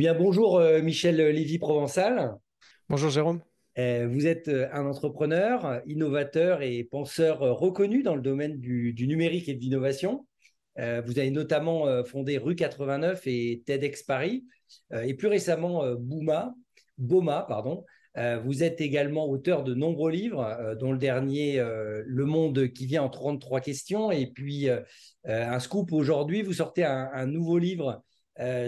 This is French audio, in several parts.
bien, bonjour Michel Lévy-Provençal. Bonjour Jérôme. Vous êtes un entrepreneur, innovateur et penseur reconnu dans le domaine du numérique et de l'innovation. Vous avez notamment fondé Rue 89 et TEDx Paris, et plus récemment BOMA, pardon. Vous êtes également auteur de nombreux livres, dont le dernier Le Monde qui vient en 33 questions. Et puis un scoop aujourd'hui, vous sortez un nouveau livre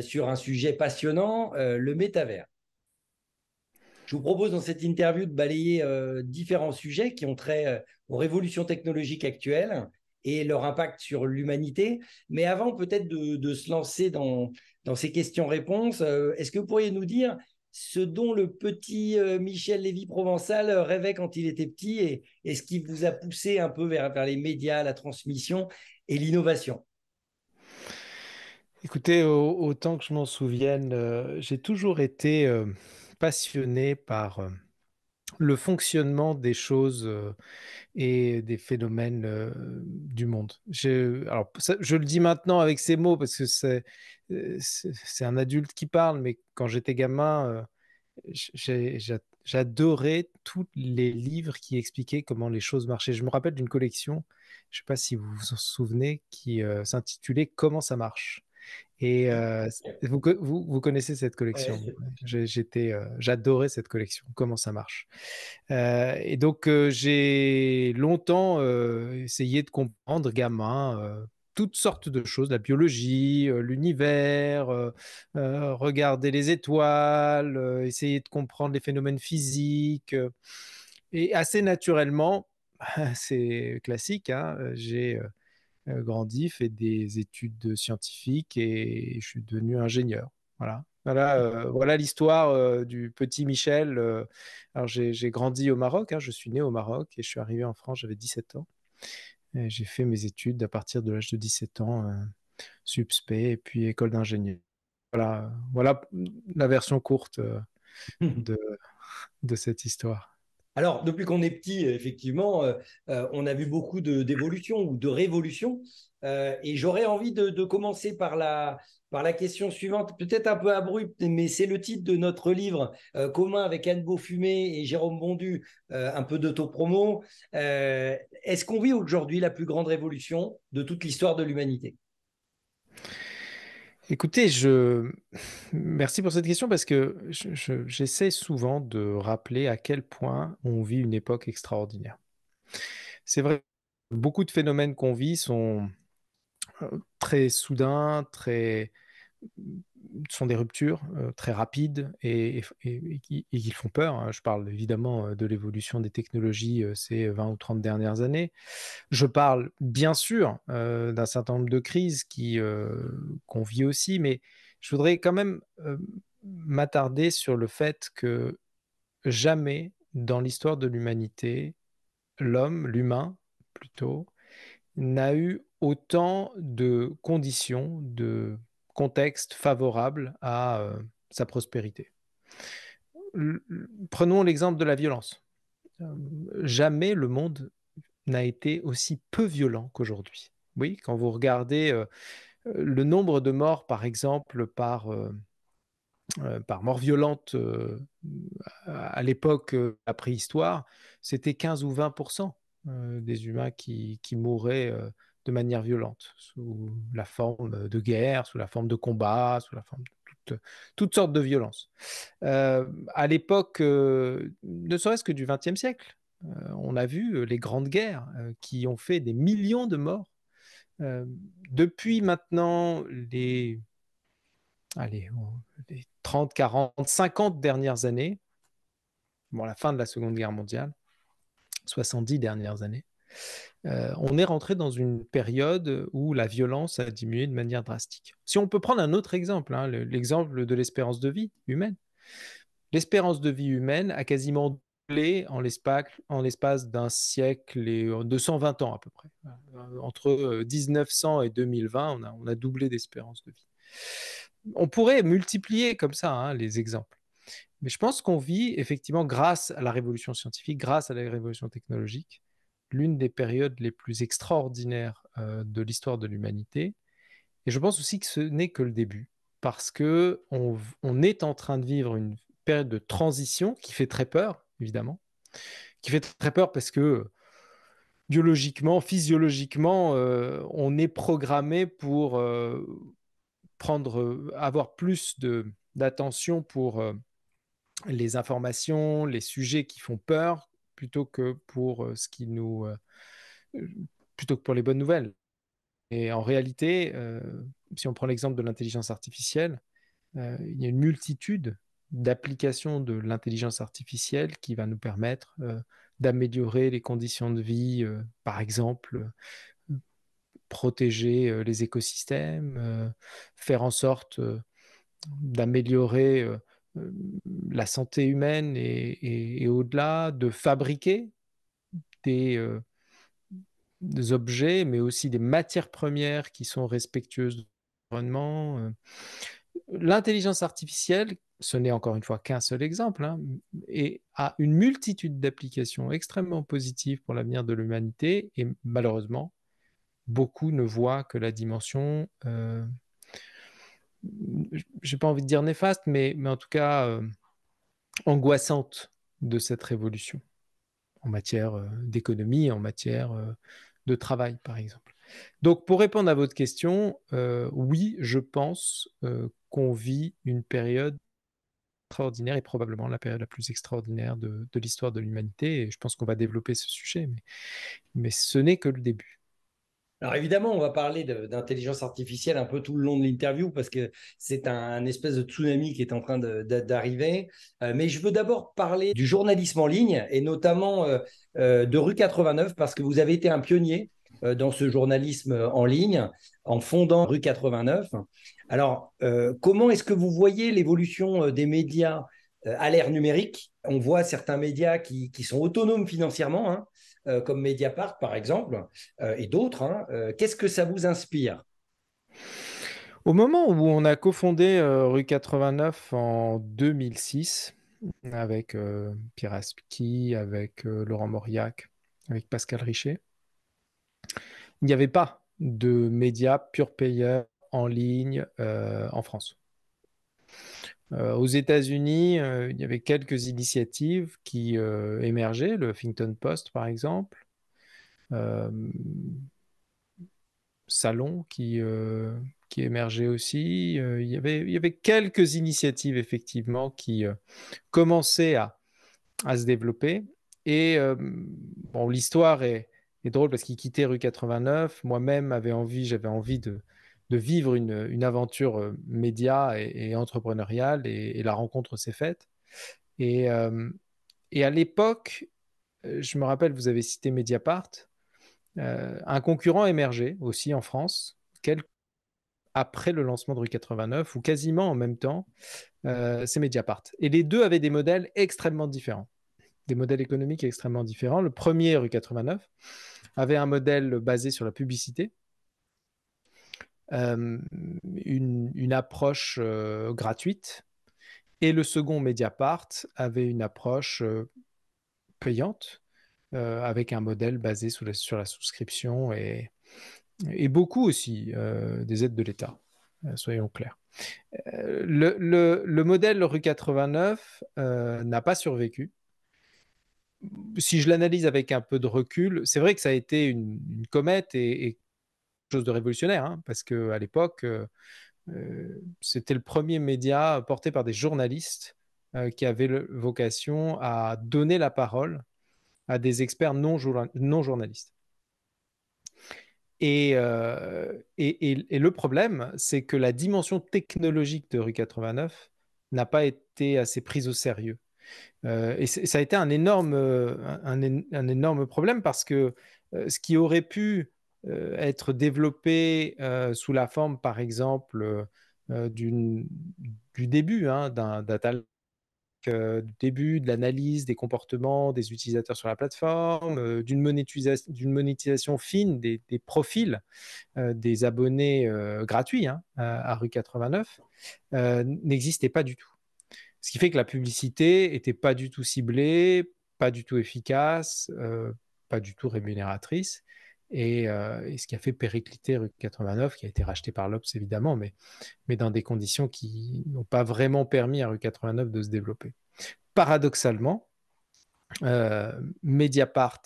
sur un sujet passionnant, le métavers. Je vous propose dans cette interview de balayer différents sujets qui ont trait aux révolutions technologiques actuelles et leur impact sur l'humanité. Mais avant peut-être de se lancer dans ces questions-réponses, est-ce que vous pourriez nous dire ce dont le petit Michel Lévy-Provençal rêvait quand il était petit et ce qui vous a poussé un peu vers les médias, la transmission et l'innovation? Écoutez, autant que je m'en souvienne, j'ai toujours été passionné par le fonctionnement des choses et des phénomènes du monde. Alors, je le dis maintenant avec ces mots parce que c'est un adulte qui parle, mais quand j'étais gamin, j'adorais tous les livres qui expliquaient comment les choses marchaient. Je me rappelle d'une collection, je ne sais pas si vous vous en souvenez, qui s'intitulait Comment ça marche. Et vous connaissez cette collection. Ouais. J'adorais cette collection, comment ça marche. Et donc, j'ai longtemps essayé de comprendre, gamin, toutes sortes de choses, la biologie, l'univers, regarder les étoiles, essayer de comprendre les phénomènes physiques. Et assez naturellement, c'est classique, hein, j'ai grandi, fait des études scientifiques et je suis devenu ingénieur. Voilà l'histoire du petit Michel. Alors j'ai grandi au Maroc, hein, je suis né au Maroc et je suis arrivé en France, j'avais 17 ans. Et j'ai fait mes études à partir de l'âge de 17 ans, sup spé et puis école d'ingénieur. Voilà la version courte de, de cette histoire. Alors, depuis qu'on est petit, effectivement, on a vu beaucoup d'évolutions ou de révolutions. Et j'aurais envie de commencer par la question suivante, peut-être un peu abrupte, mais c'est le titre de notre livre commun avec Anne Beaufumé et Jérôme Bondu, un peu d'autopromo. Est-ce qu'on vit aujourd'hui la plus grande révolution de toute l'histoire de l'humanité? Écoutez, merci pour cette question parce que j'essaie souvent de rappeler à quel point on vit une époque extraordinaire. C'est vrai, beaucoup de phénomènes qu'on vit sont très soudains, sont des ruptures très rapides et qui font peur, hein. Je parle évidemment de l'évolution des technologies ces 20 ou 30 dernières années. Je parle bien sûr d'un certain nombre de crises qu'on vit aussi, mais je voudrais quand même m'attarder sur le fait que jamais dans l'histoire de l'humanité, l'humain plutôt, n'a eu autant de conditions, de contextes favorables à sa prospérité. Prenons l'exemple de la violence. Jamais le monde n'a été aussi peu violent qu'aujourd'hui. Oui, quand vous regardez le nombre de morts, par exemple, par mort violente à l'époque, la préhistoire, c'était 15 ou 20% des humains qui mouraient de manière violente, sous la forme de guerre, sous la forme de combat, sous la forme de toutes sortes de violences. À l'époque, ne serait-ce que du XXe siècle, on a vu les grandes guerres qui ont fait des millions de morts. Euh, Depuis maintenant allez, les 30, 40, 50 dernières années, bon, la fin de la Seconde Guerre mondiale, 70 dernières années, on est rentré dans une période où la violence a diminué de manière drastique. Si on peut prendre un autre exemple, hein, l'exemple de l'espérance de vie humaine. L'espérance de vie humaine a quasiment doublé en l'espace d'un siècle et de 120 ans à peu près. Entre 1900 et 2020, on a doublé d'espérance de vie. On pourrait multiplier comme ça, hein, les exemples. Mais je pense qu'on vit effectivement, grâce à la révolution scientifique, grâce à la révolution technologique, l'une des périodes les plus extraordinaires de l'histoire de l'humanité. Et je pense aussi que ce n'est que le début. parce qu'on est en train de vivre une période de transition qui fait très peur, évidemment, qui fait très peur parce que biologiquement, physiologiquement, on est programmé pour avoir plus d'attention pour les informations, les sujets qui font peur, plutôt que pour plutôt que pour les bonnes nouvelles. Et en réalité, si on prend l'exemple de l'intelligence artificielle, il y a une multitude d'applications de l'intelligence artificielle qui va nous permettre d'améliorer les conditions de vie, par exemple, protéger les écosystèmes, faire en sorte d'améliorer la santé humaine et au-delà, de fabriquer des, euh, des objets, mais aussi des matières premières qui sont respectueuses de l'environnement. L'intelligence artificielle, ce n'est encore une fois qu'un seul exemple, hein, et a une multitude d'applications extrêmement positives pour l'avenir de l'humanité, et malheureusement, beaucoup ne voient que la dimension, j'ai pas envie de dire néfaste, mais en tout cas angoissante de cette révolution en matière d'économie, en matière de travail, par exemple. Donc, pour répondre à votre question, oui, je pense qu'on vit une période extraordinaire et probablement la période la plus extraordinaire de l'histoire de l'humanité. Et je pense qu'on va développer ce sujet, mais ce n'est que le début. Alors évidemment, on va parler d'intelligence artificielle un peu tout le long de l'interview parce que c'est un espèce de tsunami qui est en train d'arriver. Mais je veux d'abord parler du journalisme en ligne et notamment de Rue 89 parce que vous avez été un pionnier dans ce journalisme en ligne en fondant Rue 89. Alors, comment est-ce que vous voyez l'évolution des médias à l'ère numérique? On voit certains médias qui sont autonomes financièrement, hein, comme Mediapart par exemple, et d'autres, hein. Qu'est-ce que ça vous inspire? Au moment où on a cofondé Rue 89 en 2006, avec Pierre Aspki, avec Laurent Mauriac, avec Pascal Richer, il n'y avait pas de médias pure player en ligne en France. Aux États-Unis, il y avait quelques initiatives qui émergeaient, le Huffington Post par exemple, euh, Salon qui émergeait aussi. Il y avait quelques initiatives effectivement qui commençaient à se développer. Et bon, l'histoire est drôle parce qu'il quittait Rue 89. Moi-même j'avais envie de vivre une aventure média et entrepreneuriale et la rencontre s'est faite. Et, euh, et à l'époque, je me rappelle, vous avez cité Mediapart, un concurrent émergeait aussi en France, après le lancement de Rue 89, ou quasiment en même temps, c'est Mediapart. Et les deux avaient des modèles extrêmement différents, des modèles économiques extrêmement différents. Le premier, Rue 89, avait un modèle basé sur la publicité, euh, une approche gratuite, et le second, Mediapart, avait une approche payante, avec un modèle basé sur la souscription et beaucoup aussi des aides de l'État, soyons clairs. Le modèle rue 89 n'a pas survécu. Si je l'analyse avec un peu de recul, c'est vrai que ça a été une comète et quelque chose de révolutionnaire, hein, parce qu'à l'époque, c'était le premier média porté par des journalistes qui avaient vocation à donner la parole à des experts non journalistes. Et le problème, c'est que la dimension technologique de Rue 89 n'a pas été assez prise au sérieux. Et ça a été un énorme problème parce que ce qui aurait pu être développé sous la forme, par exemple, du début d'un data du début de l'analyse des comportements des utilisateurs sur la plateforme, d'une monétisation fine des profils des abonnés gratuits, hein, à Rue 89, n'existait pas du tout. Ce qui fait que la publicité n'était pas du tout ciblée, pas du tout efficace, pas du tout rémunératrice. et ce qui a fait péricliter Rue 89, qui a été racheté par l'Obs évidemment, mais dans des conditions qui n'ont pas vraiment permis à Rue 89 de se développer. Paradoxalement, Mediapart,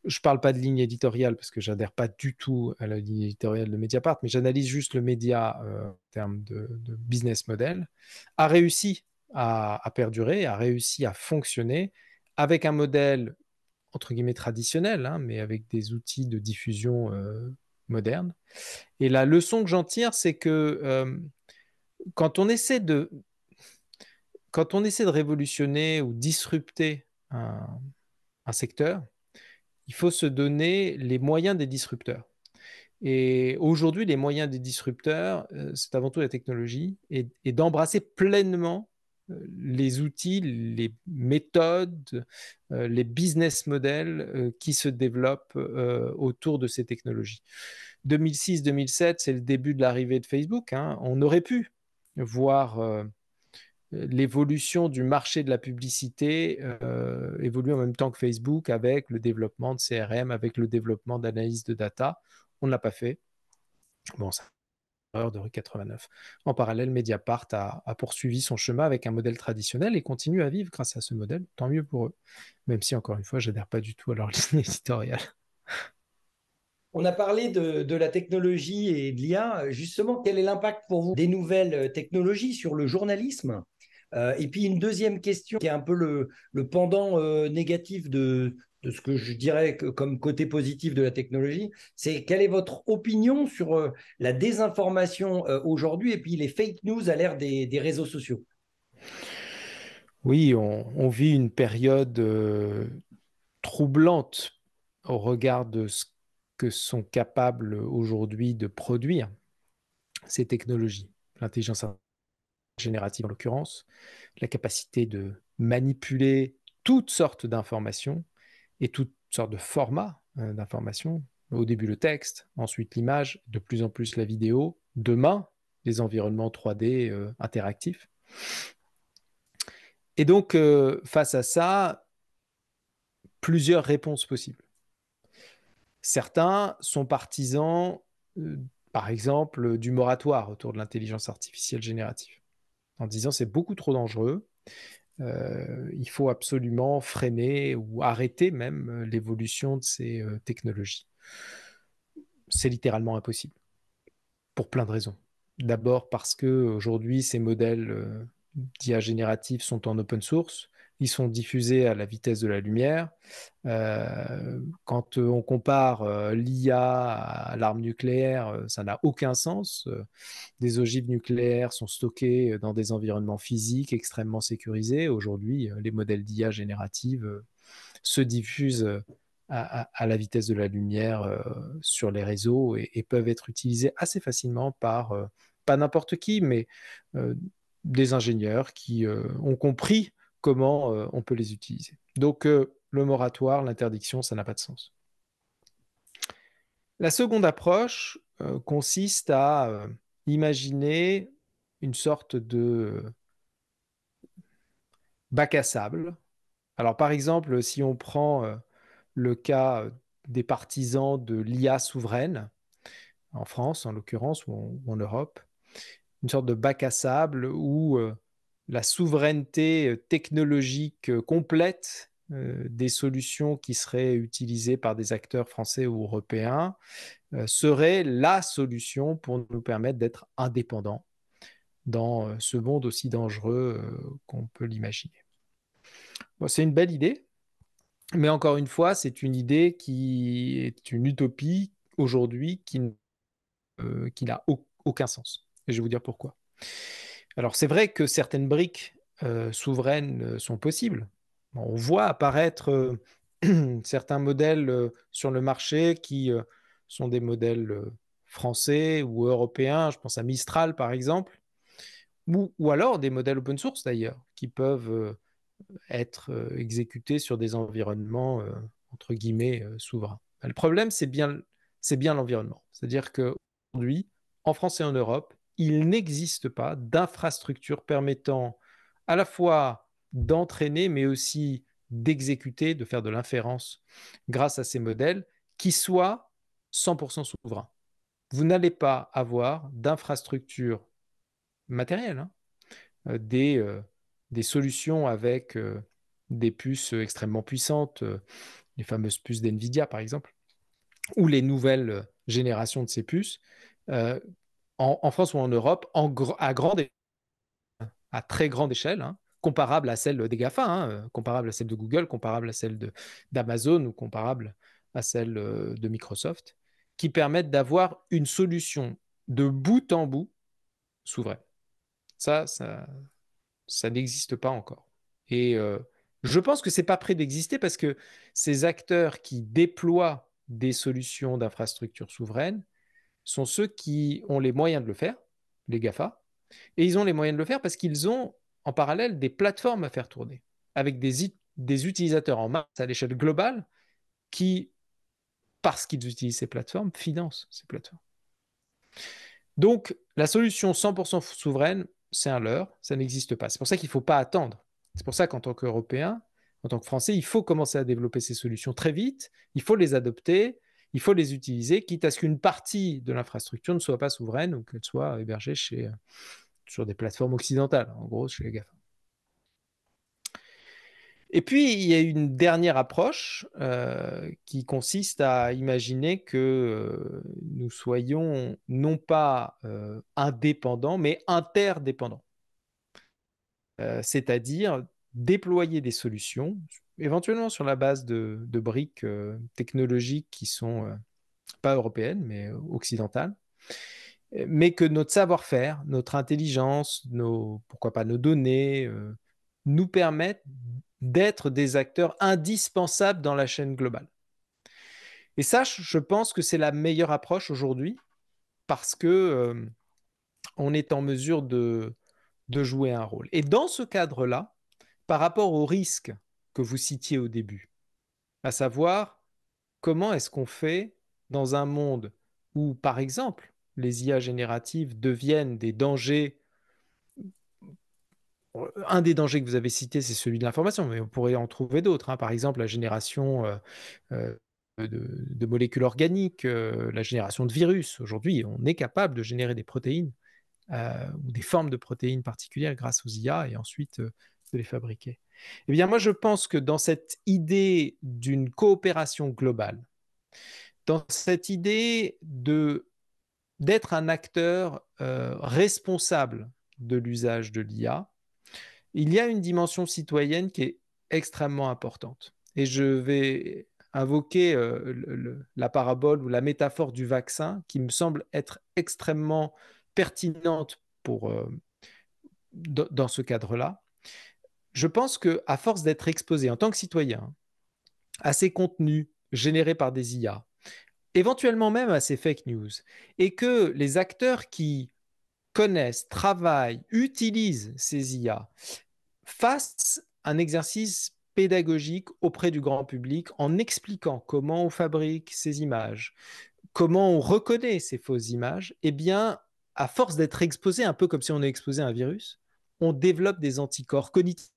je ne parle pas de ligne éditoriale parce que je n'adhère pas du tout à la ligne éditoriale de Mediapart, mais j'analyse juste le média en termes de business model, a réussi à perdurer, a réussi à fonctionner avec un modèle entre guillemets traditionnel, hein, mais avec des outils de diffusion modernes. Et la leçon que j'en tire, c'est que quand on essaie de révolutionner ou disrupter un secteur, il faut se donner les moyens des disrupteurs. Et aujourd'hui, les moyens des disrupteurs, c'est avant tout la technologie et d'embrasser pleinement les outils, les méthodes, les business models qui se développent autour de ces technologies. 2006-2007, c'est le début de l'arrivée de Facebook, hein. On aurait pu voir l'évolution du marché de la publicité évolue en même temps que Facebook avec le développement de CRM, avec le développement d'analyse de data. On ne l'a pas fait. Bon, c'est l'erreur de Rue 89. En parallèle, Mediapart a poursuivi son chemin avec un modèle traditionnel et continue à vivre grâce à ce modèle. Tant mieux pour eux. Même si, encore une fois, je n'adhère pas du tout à leur ligne éditoriale. On a parlé de la technologie et de l'IA. Justement, quel est l'impact pour vous des nouvelles technologies sur le journalisme? Et puis une deuxième question qui est un peu le pendant négatif de ce que je dirais comme côté positif de la technologie, c'est quelle est votre opinion sur la désinformation aujourd'hui et puis les fake news à l'ère des réseaux sociaux? Oui, on vit une période troublante au regard de ce que sont capables aujourd'hui de produire ces technologies. L'intelligence générative en l'occurrence, la capacité de manipuler toutes sortes d'informations et toutes sortes de formats d'informations. Au début le texte, ensuite l'image, de plus en plus la vidéo, demain les environnements 3D interactifs. Et donc face à ça, plusieurs réponses possibles. Certains sont partisans, par exemple, du moratoire autour de l'intelligence artificielle générative, en disant c'est beaucoup trop dangereux, il faut absolument freiner ou arrêter même l'évolution de ces technologies. C'est littéralement impossible, pour plein de raisons. D'abord parce qu'aujourd'hui, ces modèles d'IA génératifs sont en open source, ils sont diffusés à la vitesse de la lumière. Quand on compare l'IA à l'arme nucléaire, ça n'a aucun sens. Des ogives nucléaires sont stockées dans des environnements physiques extrêmement sécurisés. Aujourd'hui, les modèles d'IA générative se diffusent à la vitesse de la lumière sur les réseaux et peuvent être utilisés assez facilement par, pas n'importe qui, mais des ingénieurs qui ont compris comment on peut les utiliser. Donc, le moratoire, l'interdiction, ça n'a pas de sens. La seconde approche consiste à imaginer une sorte de bac à sable. Alors, par exemple, si on prend le cas des partisans de l'IA souveraine, en France en l'occurrence, ou en Europe, une sorte de bac à sable où la souveraineté technologique complète des solutions qui seraient utilisées par des acteurs français ou européens serait la solution pour nous permettre d'être indépendants dans ce monde aussi dangereux qu'on peut l'imaginer. Bon, c'est une belle idée, mais encore une fois, c'est une idée qui est une utopie aujourd'hui qui n'a aucun sens. Et je vais vous dire pourquoi. Alors, c'est vrai que certaines briques souveraines sont possibles. On voit apparaître certains modèles sur le marché qui sont des modèles français ou européens. Je pense à Mistral, par exemple, ou alors des modèles open source, d'ailleurs, qui peuvent être exécutés sur des environnements, entre guillemets, souverains. Le problème, c'est bien l'environnement. C'est-à-dire qu'aujourd'hui, en France et en Europe, il n'existe pas d'infrastructure permettant à la fois d'entraîner, mais aussi d'exécuter, de faire de l'inférence grâce à ces modèles, qui soient 100% souverain. Vous n'allez pas avoir d'infrastructure matérielle, hein, des solutions avec des puces extrêmement puissantes, les fameuses puces d'NVIDIA par exemple, ou les nouvelles générations de ces puces, euh, en France ou en Europe, à très grande échelle, hein, comparable à celle des GAFA, hein, comparable à celle de Google, comparable à celle d'Amazon ou comparable à celle de Microsoft, qui permettent d'avoir une solution de bout en bout souveraine. Ça n'existe pas encore. Et je pense que ce n'est pas prêt d'exister parce que ces acteurs qui déploient des solutions d'infrastructures souveraines sont ceux qui ont les moyens de le faire, les GAFA, et ils ont les moyens de le faire parce qu'ils ont en parallèle des plateformes à faire tourner, avec des utilisateurs en masse à l'échelle globale qui, parce qu'ils utilisent ces plateformes, financent ces plateformes. Donc, la solution 100% souveraine, c'est un leurre, ça n'existe pas. C'est pour ça qu'il ne faut pas attendre. C'est pour ça qu'en tant qu'Européen, en tant que Français, il faut commencer à développer ces solutions très vite, il faut les adopter, il faut les utiliser, quitte à ce qu'une partie de l'infrastructure ne soit pas souveraine ou qu'elle soit hébergée sur des plateformes occidentales, en gros chez les GAFA. Et puis, il y a une dernière approche qui consiste à imaginer que nous soyons non pas indépendants, mais interdépendants. C'est-à-dire déployer des solutions, éventuellement sur la base de briques technologiques qui sont pas européennes, mais occidentales, mais que notre savoir-faire, notre intelligence, pourquoi pas nos données, nous permettent d'être des acteurs indispensables dans la chaîne globale. Et ça, je pense que c'est la meilleure approche aujourd'hui parce que on est en mesure de jouer un rôle. Et dans ce cadre-là, par rapport au risque que vous citiez au début, à savoir comment est-ce qu'on fait dans un monde où, par exemple, les IA génératives deviennent des dangers. Un des dangers que vous avez cité, c'est celui de l'information, mais on pourrait en trouver d'autres, hein. Par exemple, la génération de molécules organiques, la génération de virus. Aujourd'hui, on est capable de générer des protéines ou des formes de protéines particulières grâce aux IA et ensuite de les fabriquer. Eh bien, moi, je pense que dans cette idée d'une coopération globale, dans cette idée d'être un acteur responsable de l'usage de l'IA, il y a une dimension citoyenne qui est extrêmement importante. Et je vais invoquer la parabole ou la métaphore du vaccin qui me semble être extrêmement pertinente dans ce cadre-là. Je pense qu'à force d'être exposé en tant que citoyen à ces contenus générés par des IA, éventuellement même à ces fake news, et que les acteurs qui connaissent, travaillent, utilisent ces IA fassent un exercice pédagogique auprès du grand public en expliquant comment on fabrique ces images, comment on reconnaît ces fausses images, eh bien, à force d'être exposé, un peu comme si on est exposé à un virus, on développe des anticorps cognitifs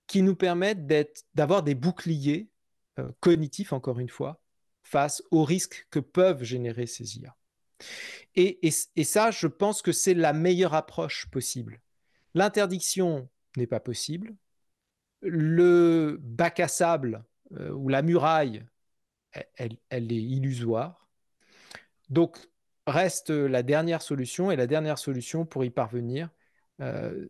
qui nous permettent d'avoir des boucliers cognitifs, encore une fois, face aux risques que peuvent générer ces IA. Et ça, je pense que c'est la meilleure approche possible. L'interdiction n'est pas possible. Le bac à sable ou la muraille, elle est illusoire. Donc, reste la dernière solution, et la dernière solution pour y parvenir euh,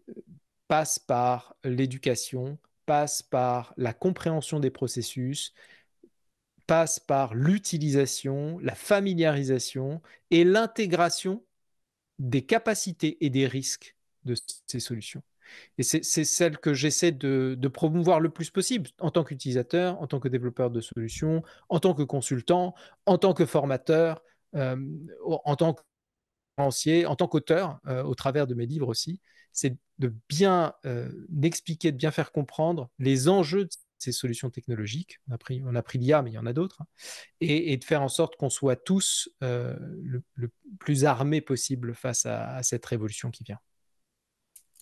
passe par l'éducation, passe par la compréhension des processus, passe par l'utilisation, la familiarisation et l'intégration des capacités et des risques de ces solutions. Et c'est celle que j'essaie de promouvoir le plus possible en tant qu'utilisateur, en tant que développeur de solutions, en tant que consultant, en tant que formateur, en tant que conférencier, en tant qu'auteur, au travers de mes livres aussi. C'est de bien expliquer, de bien faire comprendre les enjeux de ces solutions technologiques. On a pris l'IA, mais il y en a d'autres, hein, et de faire en sorte qu'on soit tous le plus armés possible face à cette révolution qui vient.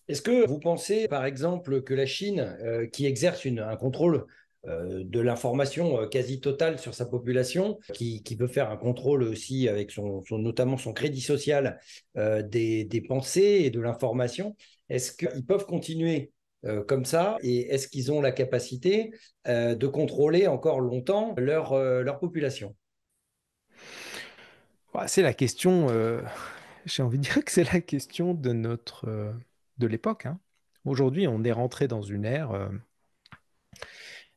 Est-ce que vous pensez, par exemple, que la Chine, qui exerce un contrôle de l'information quasi totale sur sa population, qui veut faire un contrôle aussi avec notamment son crédit social des pensées et de l'information. Est-ce qu'ils peuvent continuer comme ça et est-ce qu'ils ont la capacité de contrôler encore longtemps leur population? Ouais, c'est la question, j'ai envie de dire que c'est la question de l'époque, hein. Aujourd'hui, on est rentré dans une ère,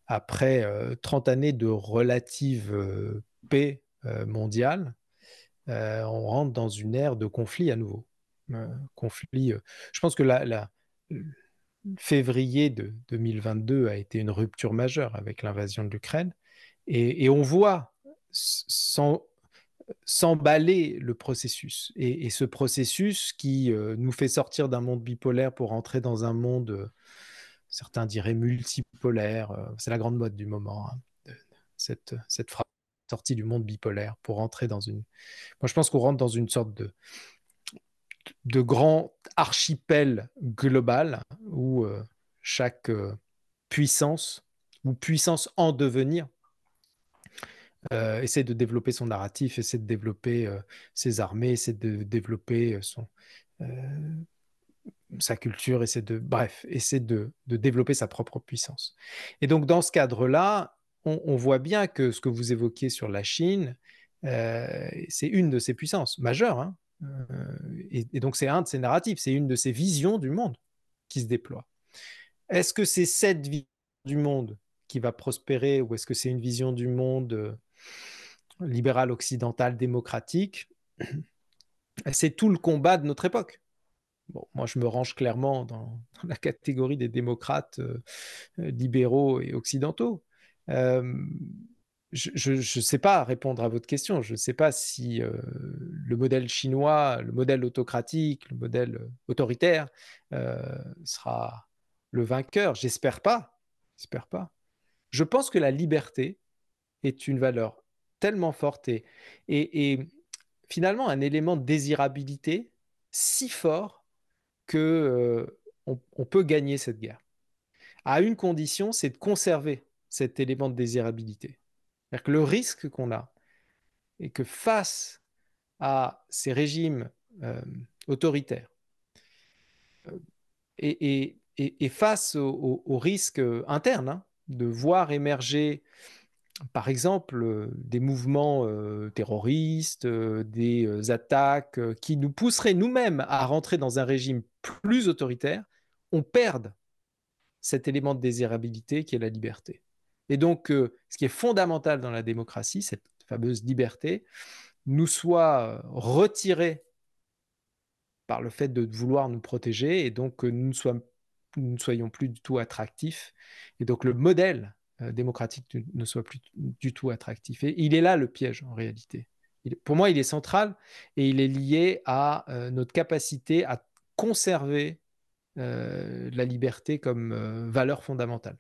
après 30 années de relative paix mondiale, on rentre dans une ère de conflit à nouveau. Conflit, je pense que février de 2022 a été une rupture majeure avec l'invasion de l'Ukraine. Et on voit s'emballer le processus. Et ce processus qui nous fait sortir d'un monde bipolaire pour entrer dans un monde, certains diraient multipolaire, c'est la grande mode du moment, hein, cette phrase, sortie du monde bipolaire pour entrer dans une... Moi, je pense qu'on rentre dans une sorte de grand archipel global où chaque puissance ou puissance en devenir essaie de développer son narratif, essaie de développer ses armées, essaie de développer sa culture, essaie de développer sa propre puissance. Et donc, dans ce cadre-là, on voit bien que ce que vous évoquiez sur la Chine, c'est une de ses puissances majeures, hein. Et donc, c'est un de ses narratifs, c'est une de ses visions du monde qui se déploie. Est-ce que c'est cette vision du monde qui va prospérer ou est-ce que c'est une vision du monde libéral occidental démocratique? C'est tout le combat de notre époque. Bon, moi, je me range clairement dans la catégorie des démocrates libéraux et occidentaux. Euh, je ne sais pas répondre à votre question. Je ne sais pas si le modèle chinois, le modèle autocratique, le modèle autoritaire euh, sera le vainqueur. J'espère pas. J'espère pas. Je pense que la liberté est une valeur tellement forte et finalement un élément de désirabilité si fort que on peut gagner cette guerre. À une condition, c'est de conserver cet élément de désirabilité. C'est-à-dire que le risque qu'on a est que face à ces régimes euh, autoritaires et face aux risques internes, hein, de voir émerger par exemple, des mouvements terroristes, des attaques qui nous pousseraient nous-mêmes à rentrer dans un régime plus autoritaire, on perd cet élément de désirabilité qui est la liberté. Et donc, ce qui est fondamental dans la démocratie, cette fameuse liberté, nous soit retirée par le fait de vouloir nous protéger et donc que nous ne soyons plus du tout attractifs. Et donc le modèle démocratique ne soit plus du tout attractif. Et il est là le piège en réalité. Pour moi, il est central et il est lié à notre capacité à conserver la liberté comme valeur fondamentale.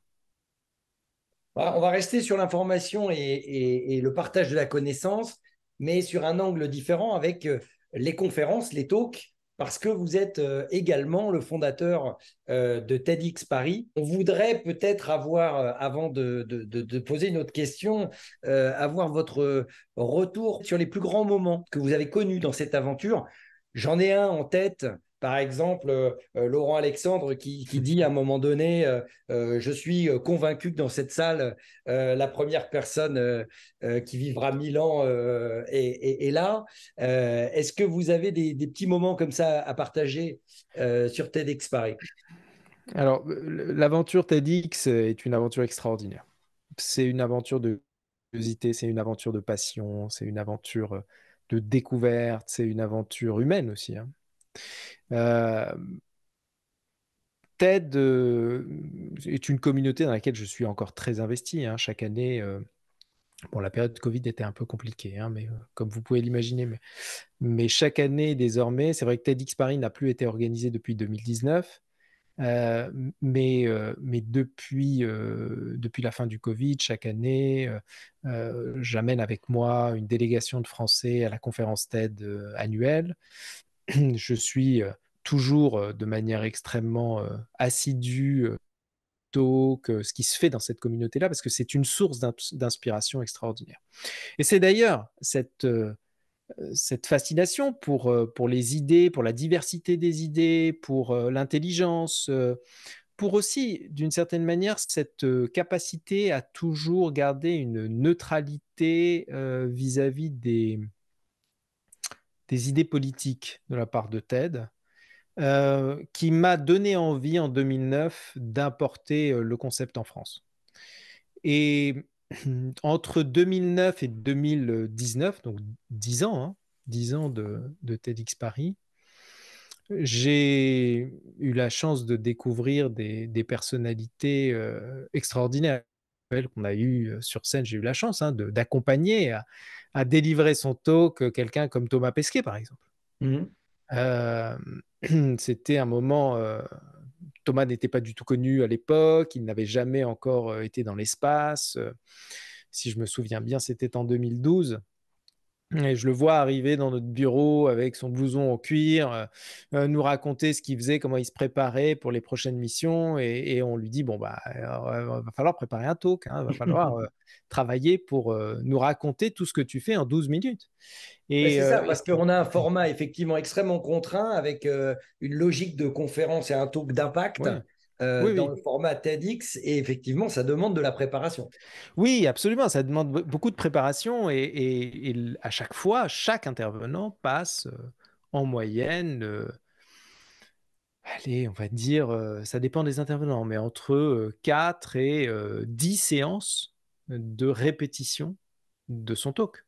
Voilà, on va rester sur l'information et le partage de la connaissance, mais sur un angle différent avec les conférences, les talks, parce que vous êtes également le fondateur de TEDx Paris. On voudrait peut-être avoir, avant de poser une autre question, avoir votre retour sur les plus grands moments que vous avez connus dans cette aventure. J'en ai un en tête. Par exemple, Laurent Alexandre qui dit à un moment donné, je suis convaincu que dans cette salle, la première personne qui vivra 1000 ans est là. Est-ce que vous avez des petits moments comme ça à partager sur TEDx Paris? Alors, l'aventure TEDx est une aventure extraordinaire. C'est une aventure de curiosité, c'est une aventure de passion, c'est une aventure de découverte, c'est une aventure humaine aussi, hein. Euh, TED est une communauté dans laquelle je suis encore très investi, hein. Chaque année, bon, la période de Covid était un peu compliquée, hein, mais comme vous pouvez l'imaginer, mais chaque année désormais, c'est vrai que TEDx Paris n'a plus été organisé depuis 2019. Mais depuis la fin du Covid, chaque année, j'amène avec moi une délégation de Français à la conférence TED annuelle. Je suis toujours de manière extrêmement assidue talks, ce qui se fait dans cette communauté-là, parce que c'est une source d'inspiration extraordinaire. Et c'est d'ailleurs cette fascination pour les idées, pour la diversité des idées, pour l'intelligence, pour aussi, d'une certaine manière, cette capacité à toujours garder une neutralité vis-à-vis des idées politiques de la part de TED, qui m'a donné envie en 2009 d'importer le concept en France. Et entre 2009 et 2019, donc 10 ans, hein, 10 ans de TEDx Paris, j'ai eu la chance de découvrir des personnalités extraordinaires qu'on a eues sur scène. J'ai eu la chance d'accompagner à délivrer son talk quelqu'un comme Thomas Pesquet, par exemple. Mhm. Euh, C'était un moment. Thomas n'était pas du tout connu à l'époque, il n'avait jamais encore été dans l'espace. Si je me souviens bien, c'était en 2012. Et je le vois arriver dans notre bureau avec son blouson en cuir, nous raconter ce qu'il faisait, comment il se préparait pour les prochaines missions. Et on lui dit, bon, bah, va falloir préparer un talk, hein, va falloir travailler pour nous raconter tout ce que tu fais en 12 minutes. Ouais, Et, c'est ça, et parce qu'on a un format effectivement extrêmement contraint avec une logique de conférence et un talk d'impact ouais, oui, dans oui. le format TEDx, et effectivement, ça demande de la préparation. Oui, absolument. Ça demande beaucoup de préparation et à chaque fois, chaque intervenant passe en moyenne, allez, on va dire, ça dépend des intervenants, mais entre 4 et 10 séances de répétition de son talk.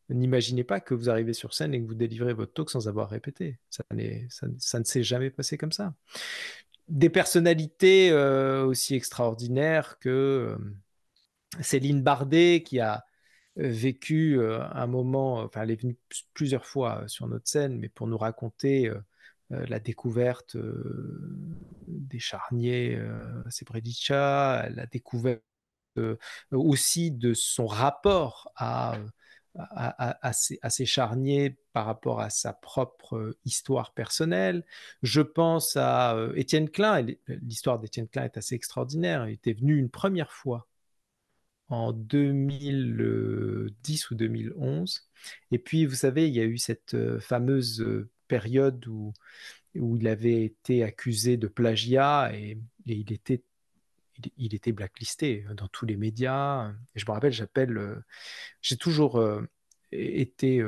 N'imaginez pas que vous arrivez sur scène et que vous délivrez votre talk sans avoir répété. Ça ne s'est jamais passé comme ça. Des personnalités aussi extraordinaires que Céline Bardet, qui a vécu un moment, enfin, elle est venue plusieurs fois sur notre scène, mais pour nous raconter la découverte des charniers Srebrenica, la découverte aussi de son rapport à ces charniers par rapport à sa propre histoire personnelle. Je pense à Étienne Klein. L'histoire d'Étienne Klein est assez extraordinaire. Il était venu une première fois en 2010 ou 2011. Et puis, vous savez, il y a eu cette fameuse période où il avait été accusé de plagiat et il était blacklisté dans tous les médias. Et je me rappelle, j'ai toujours été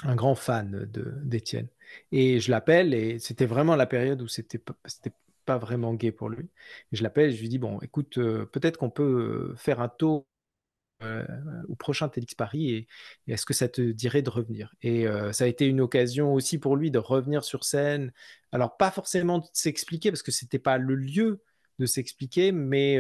un grand fan d'Étienne. Et je l'appelle, et c'était vraiment la période où c'était pas vraiment gai pour lui. Et je l'appelle, et je lui dis, bon, écoute, peut-être qu'on peut faire un tour euh, au prochain TEDx Paris et est-ce que ça te dirait de revenir? Et ça a été une occasion aussi pour lui de revenir sur scène. Alors, pas forcément de s'expliquer parce que c'était pas le lieu de s'expliquer, mais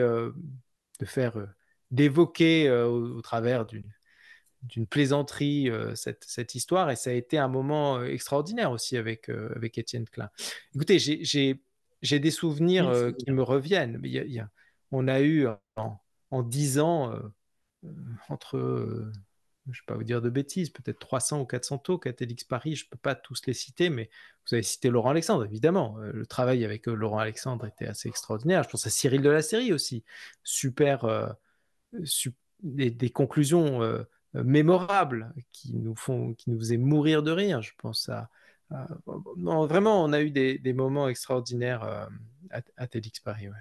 d'évoquer au travers d'une plaisanterie cette histoire. Et ça a été un moment extraordinaire aussi avec Étienne Klein. Écoutez, j'ai des souvenirs Oui, qui me reviennent. Mais on a eu en 10 ans entre, je ne vais pas vous dire de bêtises, peut-être 300 ou 400 talks à TEDx Paris, je ne peux pas tous les citer, mais vous avez cité Laurent Alexandre, évidemment. Le travail avec Laurent Alexandre était assez extraordinaire. Je pense à Cyril de la Série aussi. Super, des conclusions mémorables qui nous faisaient mourir de rire. Je pense non, vraiment, on a eu des moments extraordinaires à TEDx Paris. Ouais.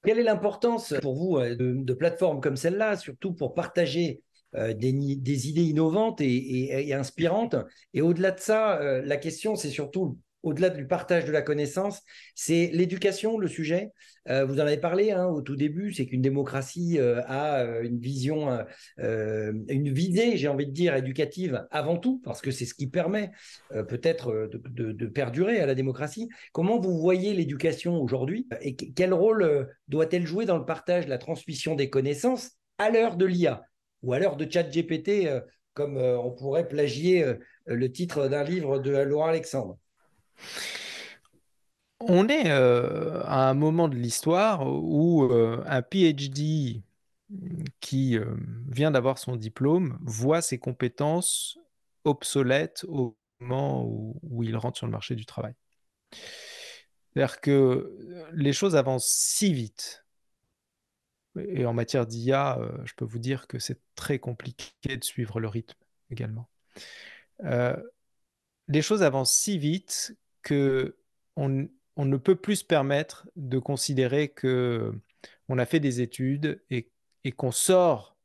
quelle est l'importance pour vous de plateformes comme celle-là, surtout pour partager des idées innovantes et inspirantes? Et au-delà de ça, la question, c'est surtout, au-delà du partage de la connaissance, c'est l'éducation, le sujet. Vous en avez parlé au tout début, c'est qu'une démocratie a une vision, une visée, j'ai envie de dire, éducative avant tout, parce que c'est ce qui permet peut-être de perdurer à la démocratie. Comment vous voyez l'éducation aujourd'hui et quel rôle doit-elle jouer dans le partage, la transmission des connaissances à l'heure de l'IA ou à l'heure de ChatGPT, comme on pourrait plagier le titre d'un livre de Laurent Alexandre? On est à un moment de l'histoire où un PhD qui vient d'avoir son diplôme voit ses compétences obsolètes au moment où il rentre sur le marché du travail. C'est-à-dire que les choses avancent si vite. Et en matière d'IA, je peux vous dire que c'est très compliqué de suivre le rythme également. Euh, les choses avancent si vite que on ne peut plus se permettre de considérer que on a fait des études et qu'on sort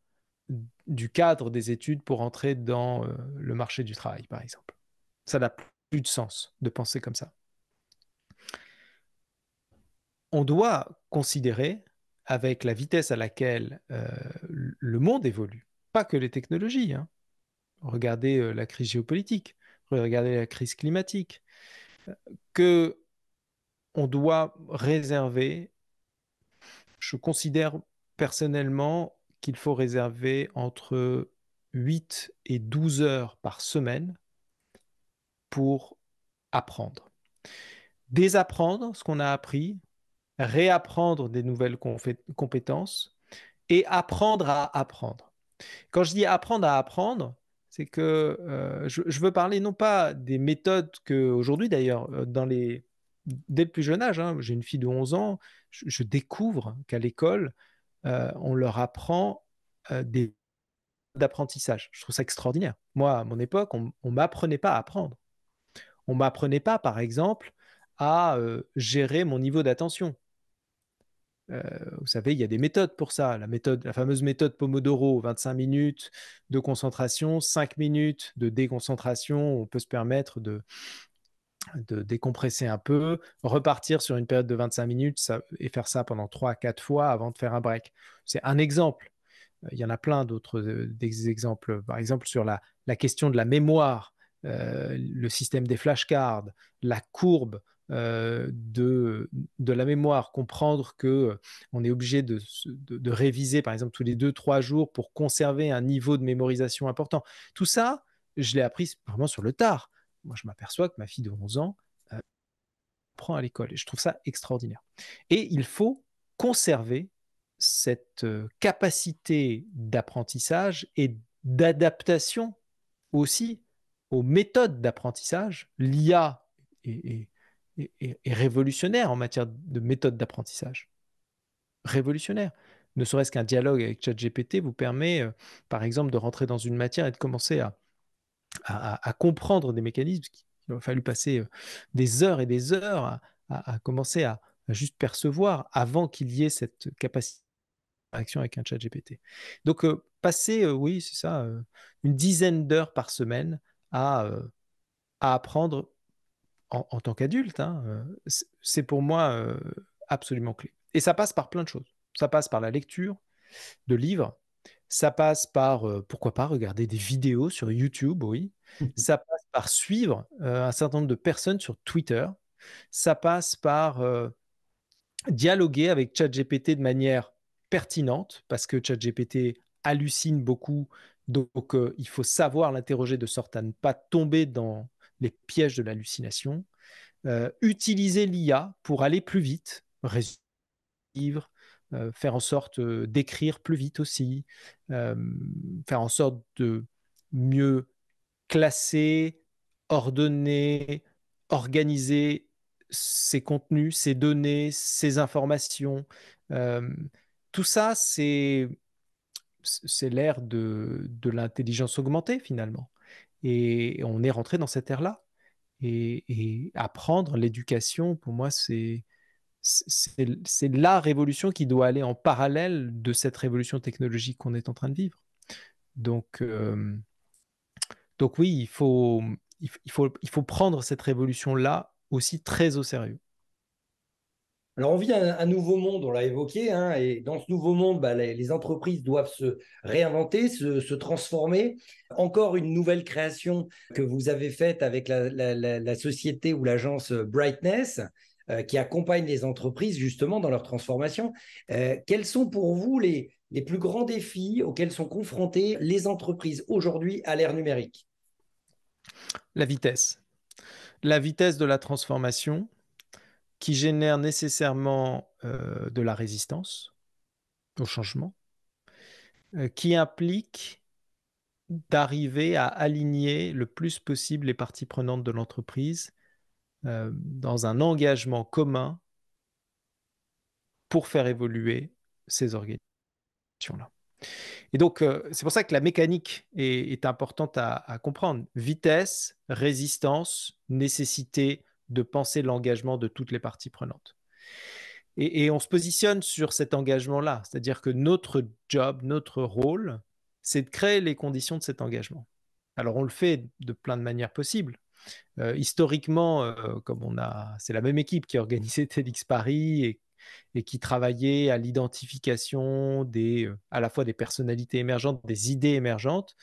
du cadre des études pour entrer dans le marché du travail, par exemple. Ça n'a plus de sens de penser comme ça. On doit considérer, avec la vitesse à laquelle le monde évolue, pas que les technologies, hein. Regardez la crise géopolitique, regardez la crise climatique, que on doit réserver, je considère personnellement qu'il faut réserver entre 8 et 12 heures par semaine pour apprendre. Désapprendre ce qu'on a appris, réapprendre des nouvelles compétences et apprendre à apprendre. Quand je dis apprendre à apprendre, c'est que je veux parler non pas des méthodes que aujourd'hui d'ailleurs, dès le plus jeune âge, hein, j'ai une fille de 11 ans, je découvre qu'à l'école, on leur apprend des d'apprentissage. Je trouve ça extraordinaire. Moi, à mon époque, on ne m'apprenait pas à apprendre. On ne m'apprenait pas, par exemple, à gérer mon niveau d'attention. Vous savez, il y a des méthodes pour ça. La fameuse méthode Pomodoro, 25 minutes de concentration, 5 minutes de déconcentration. On peut se permettre de décompresser un peu, repartir sur une période de 25 minutes et faire ça pendant 3 à 4 fois avant de faire un break. C'est un exemple. Il y en a plein d'autres des exemples. Par exemple, sur la question de la mémoire, le système des flashcards, la courbe de la mémoire, comprendre que on est obligé de réviser, par exemple, tous les 2, 3 jours pour conserver un niveau de mémorisation important. Tout ça, je l'ai appris vraiment sur le tard. Moi, je m'aperçois que ma fille de 11 ans apprend à l'école et je trouve ça extraordinaire. Et il faut conserver cette capacité d'apprentissage et d'adaptation aussi aux méthodes d'apprentissage. L'IA est révolutionnaire en matière de méthodes d'apprentissage. Révolutionnaire. Ne serait-ce qu'un dialogue avec ChatGPT vous permet, par exemple, de rentrer dans une matière et de commencer à comprendre des mécanismes. Il a fallu passer des heures et des heures à commencer à juste percevoir avant qu'il y ait cette capacité d'interaction avec un chat GPT. Donc, passer, oui, c'est ça, une dizaine d'heures par semaine à, euh, à apprendre en tant qu'adulte, hein, c'est pour moi absolument clé. Et ça passe par plein de choses. Ça passe par la lecture de livres, ça passe par, pourquoi pas, regarder des vidéos sur YouTube, oui. Ça passe par suivre un certain nombre de personnes sur Twitter. Ça passe par dialoguer avec ChatGPT de manière pertinente, parce que ChatGPT hallucine beaucoup. Donc, il faut savoir l'interroger de sorte à ne pas tomber dans les pièges de l'hallucination. Utiliser l'IA pour aller plus vite, résumer livres, faire en sorte d'écrire plus vite aussi, euh, faire en sorte de mieux classer, ordonner, organiser ces contenus, ces données, ces informations. Euh, tout ça, c'est l'ère de l'intelligence augmentée finalement. Et on est rentré dans cette ère-là. Et apprendre l'éducation, pour moi, c'est la révolution qui doit aller en parallèle de cette révolution technologique qu'on est en train de vivre. Donc, donc oui, il faut prendre cette révolution-là aussi très au sérieux. Alors, on vit un nouveau monde, on l'a évoqué, hein, et dans ce nouveau monde, bah, les entreprises doivent se réinventer, se transformer. Encore une nouvelle création que vous avez faite avec la société ou l'agence Brightness, qui accompagne les entreprises justement dans leur transformation. Quels sont pour vous les plus grands défis auxquels sont confrontées les entreprises aujourd'hui à l'ère numérique? La vitesse. La vitesse de la transformation qui génère nécessairement de la résistance au changement, qui implique d'arriver à aligner le plus possible les parties prenantes de l'entreprise dans un engagement commun pour faire évoluer ces organisations-là. Et donc, c'est pour ça que la mécanique est importante à comprendre. Vitesse, résistance, nécessité de penser l'engagement de toutes les parties prenantes. Et on se positionne sur cet engagement-là, c'est-à-dire que notre job, notre rôle, c'est de créer les conditions de cet engagement. Alors, on le fait de plein de manières possibles. Historiquement, c'est la même équipe qui a organisé TEDx Paris et qui travaillait à l'identification à la fois des personnalités émergentes, des idées émergentes.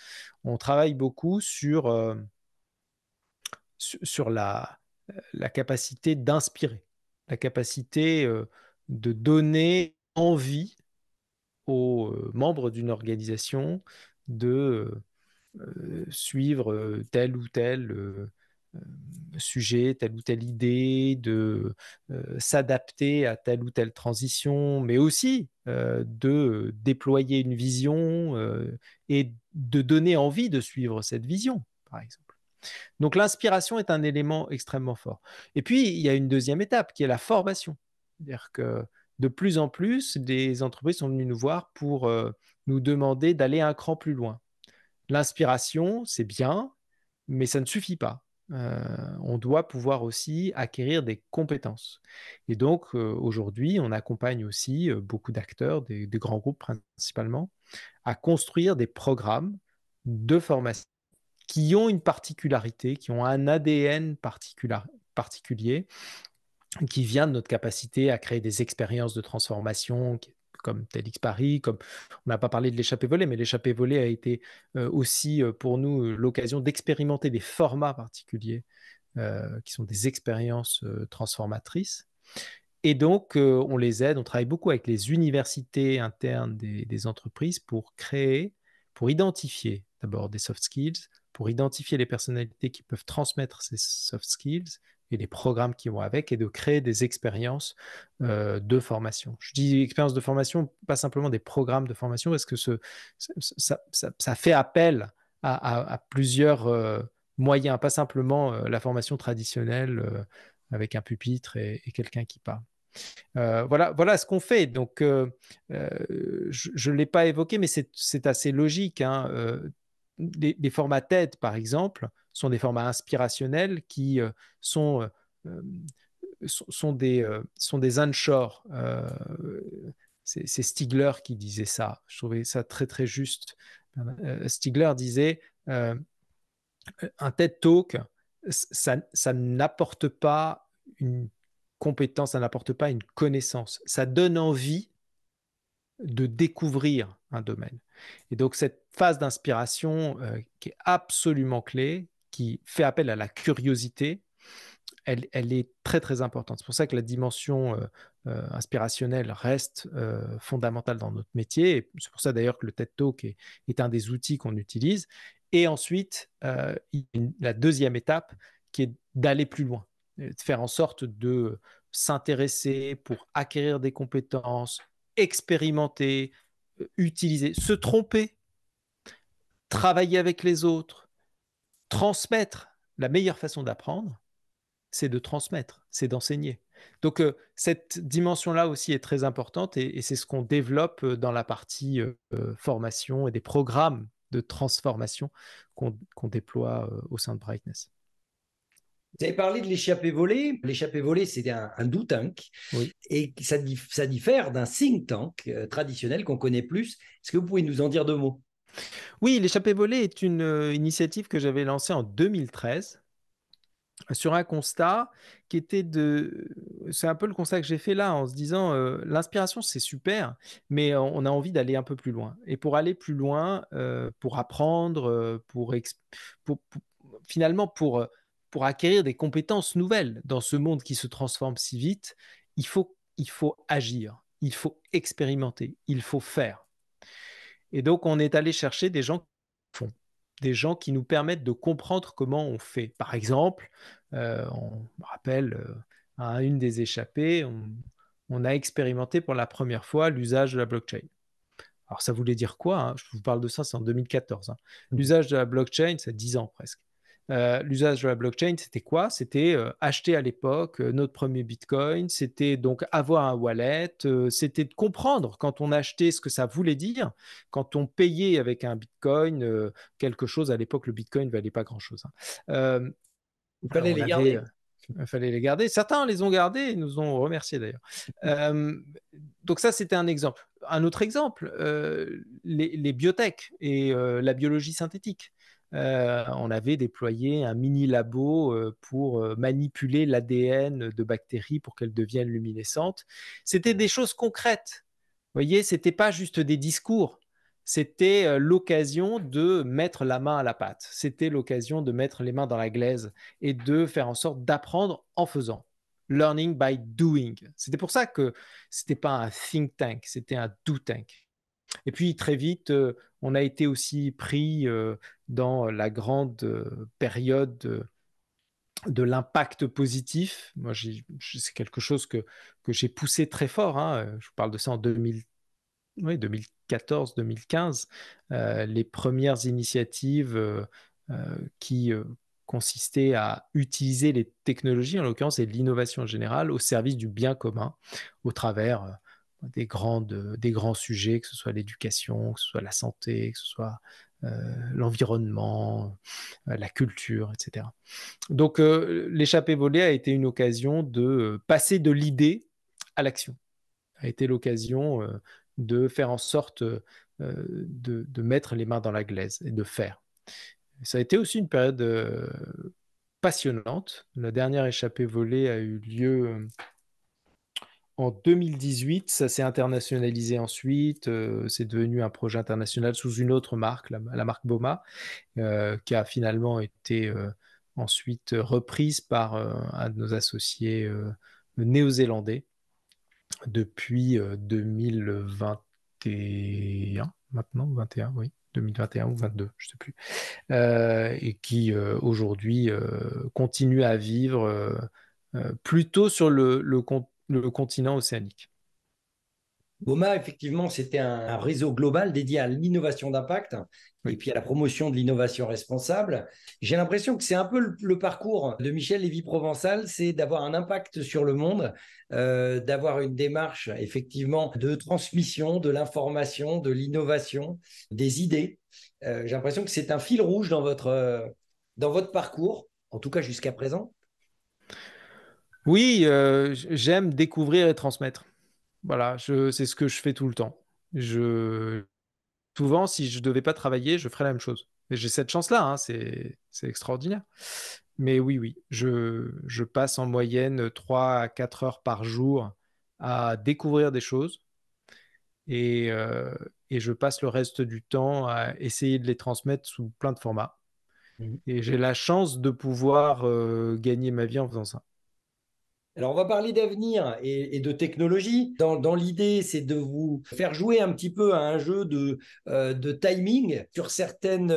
On travaille beaucoup sur la capacité d'inspirer, la capacité de donner envie aux membres d'une organisation de suivre tel ou tel sujet, telle ou telle idée, de s'adapter à telle ou telle transition, mais aussi de déployer une vision et de donner envie de suivre cette vision, par exemple. Donc l'inspiration est un élément extrêmement fort. Et puis, il y a une deuxième étape qui est la formation. C'est-à-dire que de plus en plus, des entreprises sont venues nous voir pour nous demander d'aller un cran plus loin. L'inspiration, c'est bien, mais ça ne suffit pas. On doit pouvoir aussi acquérir des compétences. Et donc, aujourd'hui, on accompagne aussi beaucoup d'acteurs, des grands groupes principalement, à construire des programmes de formation qui ont une particularité, qui ont un ADN particulier, qui vient de notre capacité à créer des expériences de transformation, comme TEDx Paris, comme on n'a pas parlé de l'échappée volée, mais l'échappée volée a été aussi pour nous l'occasion d'expérimenter des formats particuliers qui sont des expériences transformatrices. Et donc, on les aide, on travaille beaucoup avec les universités internes des entreprises pour identifier d'abord des soft skills, pour identifier les personnalités qui peuvent transmettre ces soft skills et les programmes qui vont avec, et de créer des expériences de formation. Je dis expériences de formation, pas simplement des programmes de formation, parce que ça fait appel à plusieurs moyens, pas simplement la formation traditionnelle avec un pupitre et quelqu'un qui parle. Voilà ce qu'on fait. Donc, je ne l'ai pas évoqué, mais c'est assez logique, hein. Les formats TED, par exemple, sont des formats inspirationnels qui sont, euh, sont des onshore. C'est Stigler qui disait ça. Je trouvais ça très, très juste. Stigler disait un TED Talk, ça n'apporte pas une compétence, ça n'apporte pas une connaissance. Ça donne envie de découvrir un domaine. Et donc, cette phase d'inspiration qui est absolument clé, qui fait appel à la curiosité, elle est très, très importante. C'est pour ça que la dimension inspirationnelle reste fondamentale dans notre métier. Et c'est pour ça d'ailleurs que le TED Talk est un des outils qu'on utilise. Et ensuite, la deuxième étape qui est d'aller plus loin, de faire en sorte de s'intéresser pour acquérir des compétences, expérimenter, utiliser, se tromper, travailler avec les autres, transmettre. La meilleure façon d'apprendre, c'est de transmettre, c'est d'enseigner. Donc, cette dimension-là aussi est très importante et c'est ce qu'on développe dans la partie formation et des programmes de transformation qu'on déploie au sein de Brightness. Vous avez parlé de l'échappée volée. L'échappée volée, c'est un do tank Oui. et ça diffère d'un think tank traditionnel qu'on connaît plus. Est-ce que vous pouvez nous en dire deux mots? Oui, l'échappée volée est une initiative que j'avais lancée en 2013 sur un constat qui était c'est un peu le constat que j'ai fait là en se disant l'inspiration c'est super, mais on a envie d'aller un peu plus loin. Et pour aller plus loin, pour apprendre, finalement pour acquérir des compétences nouvelles dans ce monde qui se transforme si vite, il faut agir, il faut expérimenter, il faut faire. Et donc on est allé chercher des gens qui font, des gens qui nous permettent de comprendre comment on fait. Par exemple, on me rappelle à une des échappées, on a expérimenté pour la première fois l'usage de la blockchain. Alors ça voulait dire quoi, hein? Je vous parle de ça, c'est en 2014. Hein. L'usage de la blockchain, c'est 10 ans presque. L'usage de la blockchain, c'était quoi? C'était acheter à l'époque notre premier Bitcoin, c'était donc avoir un wallet, c'était de comprendre quand on achetait ce que ça voulait dire, quand on payait avec un Bitcoin quelque chose. À l'époque, le Bitcoin ne valait pas grand-chose, hein. Il fallait On les avait, garder. il fallait les garder. Certains les ont gardés et nous ont remerciés d'ailleurs. Euh, donc ça, c'était un exemple. Un autre exemple, les biotech et la biologie synthétique. On avait déployé un mini labo pour manipuler l'ADN de bactéries pour qu'elles deviennent luminescentes. C'était des choses concrètes. Vous voyez, c'était pas juste des discours. C'était l'occasion de mettre la main à la pâte. C'était l'occasion de mettre les mains dans la glaise et de faire en sorte d'apprendre en faisant. Learning by doing. C'était pour ça que c'était pas un think tank, c'était un do tank. Et puis très vite, on a été aussi pris dans la grande période de l'impact positif. Moi, c'est quelque chose que j'ai poussé très fort, hein. Je vous parle de ça en 2000, oui, 2014-2015, les premières initiatives qui consistaient à utiliser les technologies, en l'occurrence et l'innovation générale, au service du bien commun, au travers des grands sujets, que ce soit l'éducation, que ce soit la santé, que ce soit l'environnement, la culture, etc. Donc, l'échappée volée a été une occasion de passer de l'idée à l'action, a été l'occasion de faire en sorte de mettre les mains dans la glaise et de faire. Ça a été aussi une période passionnante. La dernière échappée volée a eu lieu en 2018. Ça s'est internationalisé ensuite. C'est devenu un projet international sous une autre marque, la marque Boma, qui a finalement été ensuite reprise par un de nos associés néo-zélandais depuis 2021, maintenant, 21, oui, 2021 ou 22, je ne sais plus, et qui aujourd'hui continue à vivre plutôt sur le continent océanique. BOMA, effectivement, c'était un réseau global dédié à l'innovation d'impact et Oui. puis à la promotion de l'innovation responsable. J'ai l'impression que c'est un peu le parcours de Michel Lévy-Provençal, c'est d'avoir un impact sur le monde, d'avoir une démarche effectivement de transmission, de l'information, de l'innovation, des idées. J'ai l'impression que c'est un fil rouge dans votre parcours, en tout cas jusqu'à présent. Oui, j'aime découvrir et transmettre. Voilà, c'est ce que je fais tout le temps. Souvent, si je ne devais pas travailler, je ferais la même chose. Et j'ai cette chance-là, hein, c'est extraordinaire. Mais oui, oui, je passe en moyenne 3 à 4 heures par jour à découvrir des choses et, euh, et je passe le reste du temps à essayer de les transmettre sous plein de formats. Et j'ai la chance de pouvoir gagner ma vie en faisant ça. Alors, on va parler d'avenir et de technologie. Dans l'idée, c'est de vous faire jouer un petit peu à un jeu de timing sur certaines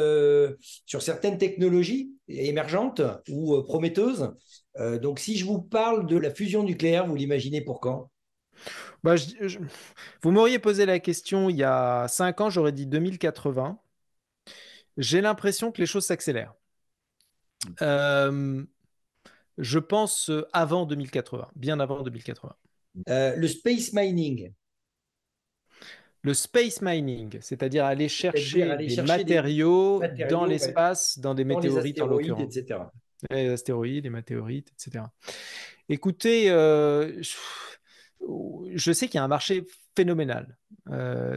technologies émergentes ou prometteuses. Donc, si je vous parle de la fusion nucléaire, vous l'imaginez pour quand? Bah, vous m'auriez posé la question il y a 5 ans, j'aurais dit 2080. J'ai l'impression que les choses s'accélèrent. Euh, je pense avant 2080, bien avant 2080. Le space mining, Le space mining, c'est-à-dire aller c'est-à-dire chercher aller des chercher des matériaux dans matériaux, ouais, l'espace, dans des dans les météorites en astéroïdes, l'occurrence. etc. Les astéroïdes, les météorites, etc. Écoutez, je sais qu'il y a un marché phénoménal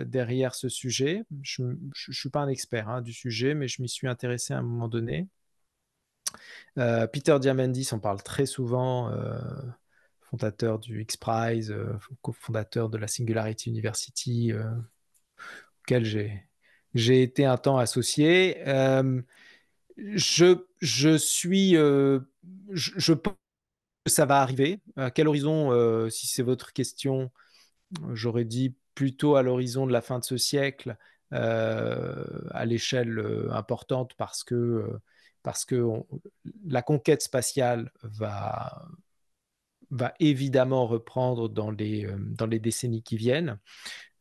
derrière ce sujet. Je ne suis pas un expert hein, du sujet, mais je m'y suis intéressé à un moment donné. Peter Diamandis en parle très souvent, fondateur du X-Prize, cofondateur de la Singularity University, auquel j'ai été un temps associé. Je suis, je pense que ça va arriver. À quel horizon, si c'est votre question, j'aurais dit plutôt à l'horizon de la fin de ce siècle, à l'échelle importante, parce que la conquête spatiale va évidemment reprendre dans les décennies qui viennent.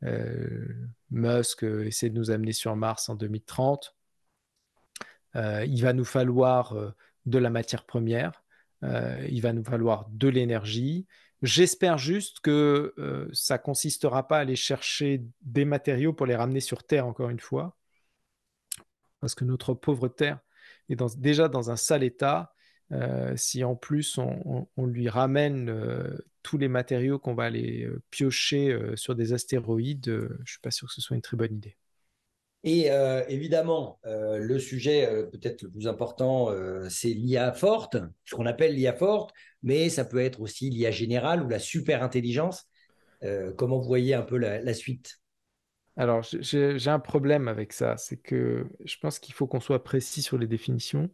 Euh, Musk essaie de nous amener sur Mars en 2030. Il va nous falloir de la matière première, il va nous falloir de l'énergie. J'espère juste que ça ne consistera pas à aller chercher des matériaux pour les ramener sur Terre, encore une fois, parce que notre pauvre Terre est déjà dans un sale état. Si en plus on lui ramène tous les matériaux qu'on va aller piocher sur des astéroïdes, je ne suis pas sûr que ce soit une très bonne idée. Et évidemment, le sujet peut-être le plus important, c'est l'IA forte, ce qu'on appelle l'IA forte, mais ça peut être aussi l'IA générale ou la super intelligence. Comment vous voyez un peu la suite? Alors, j'ai un problème avec ça, c'est que je pense qu'il faut qu'on soit précis sur les définitions.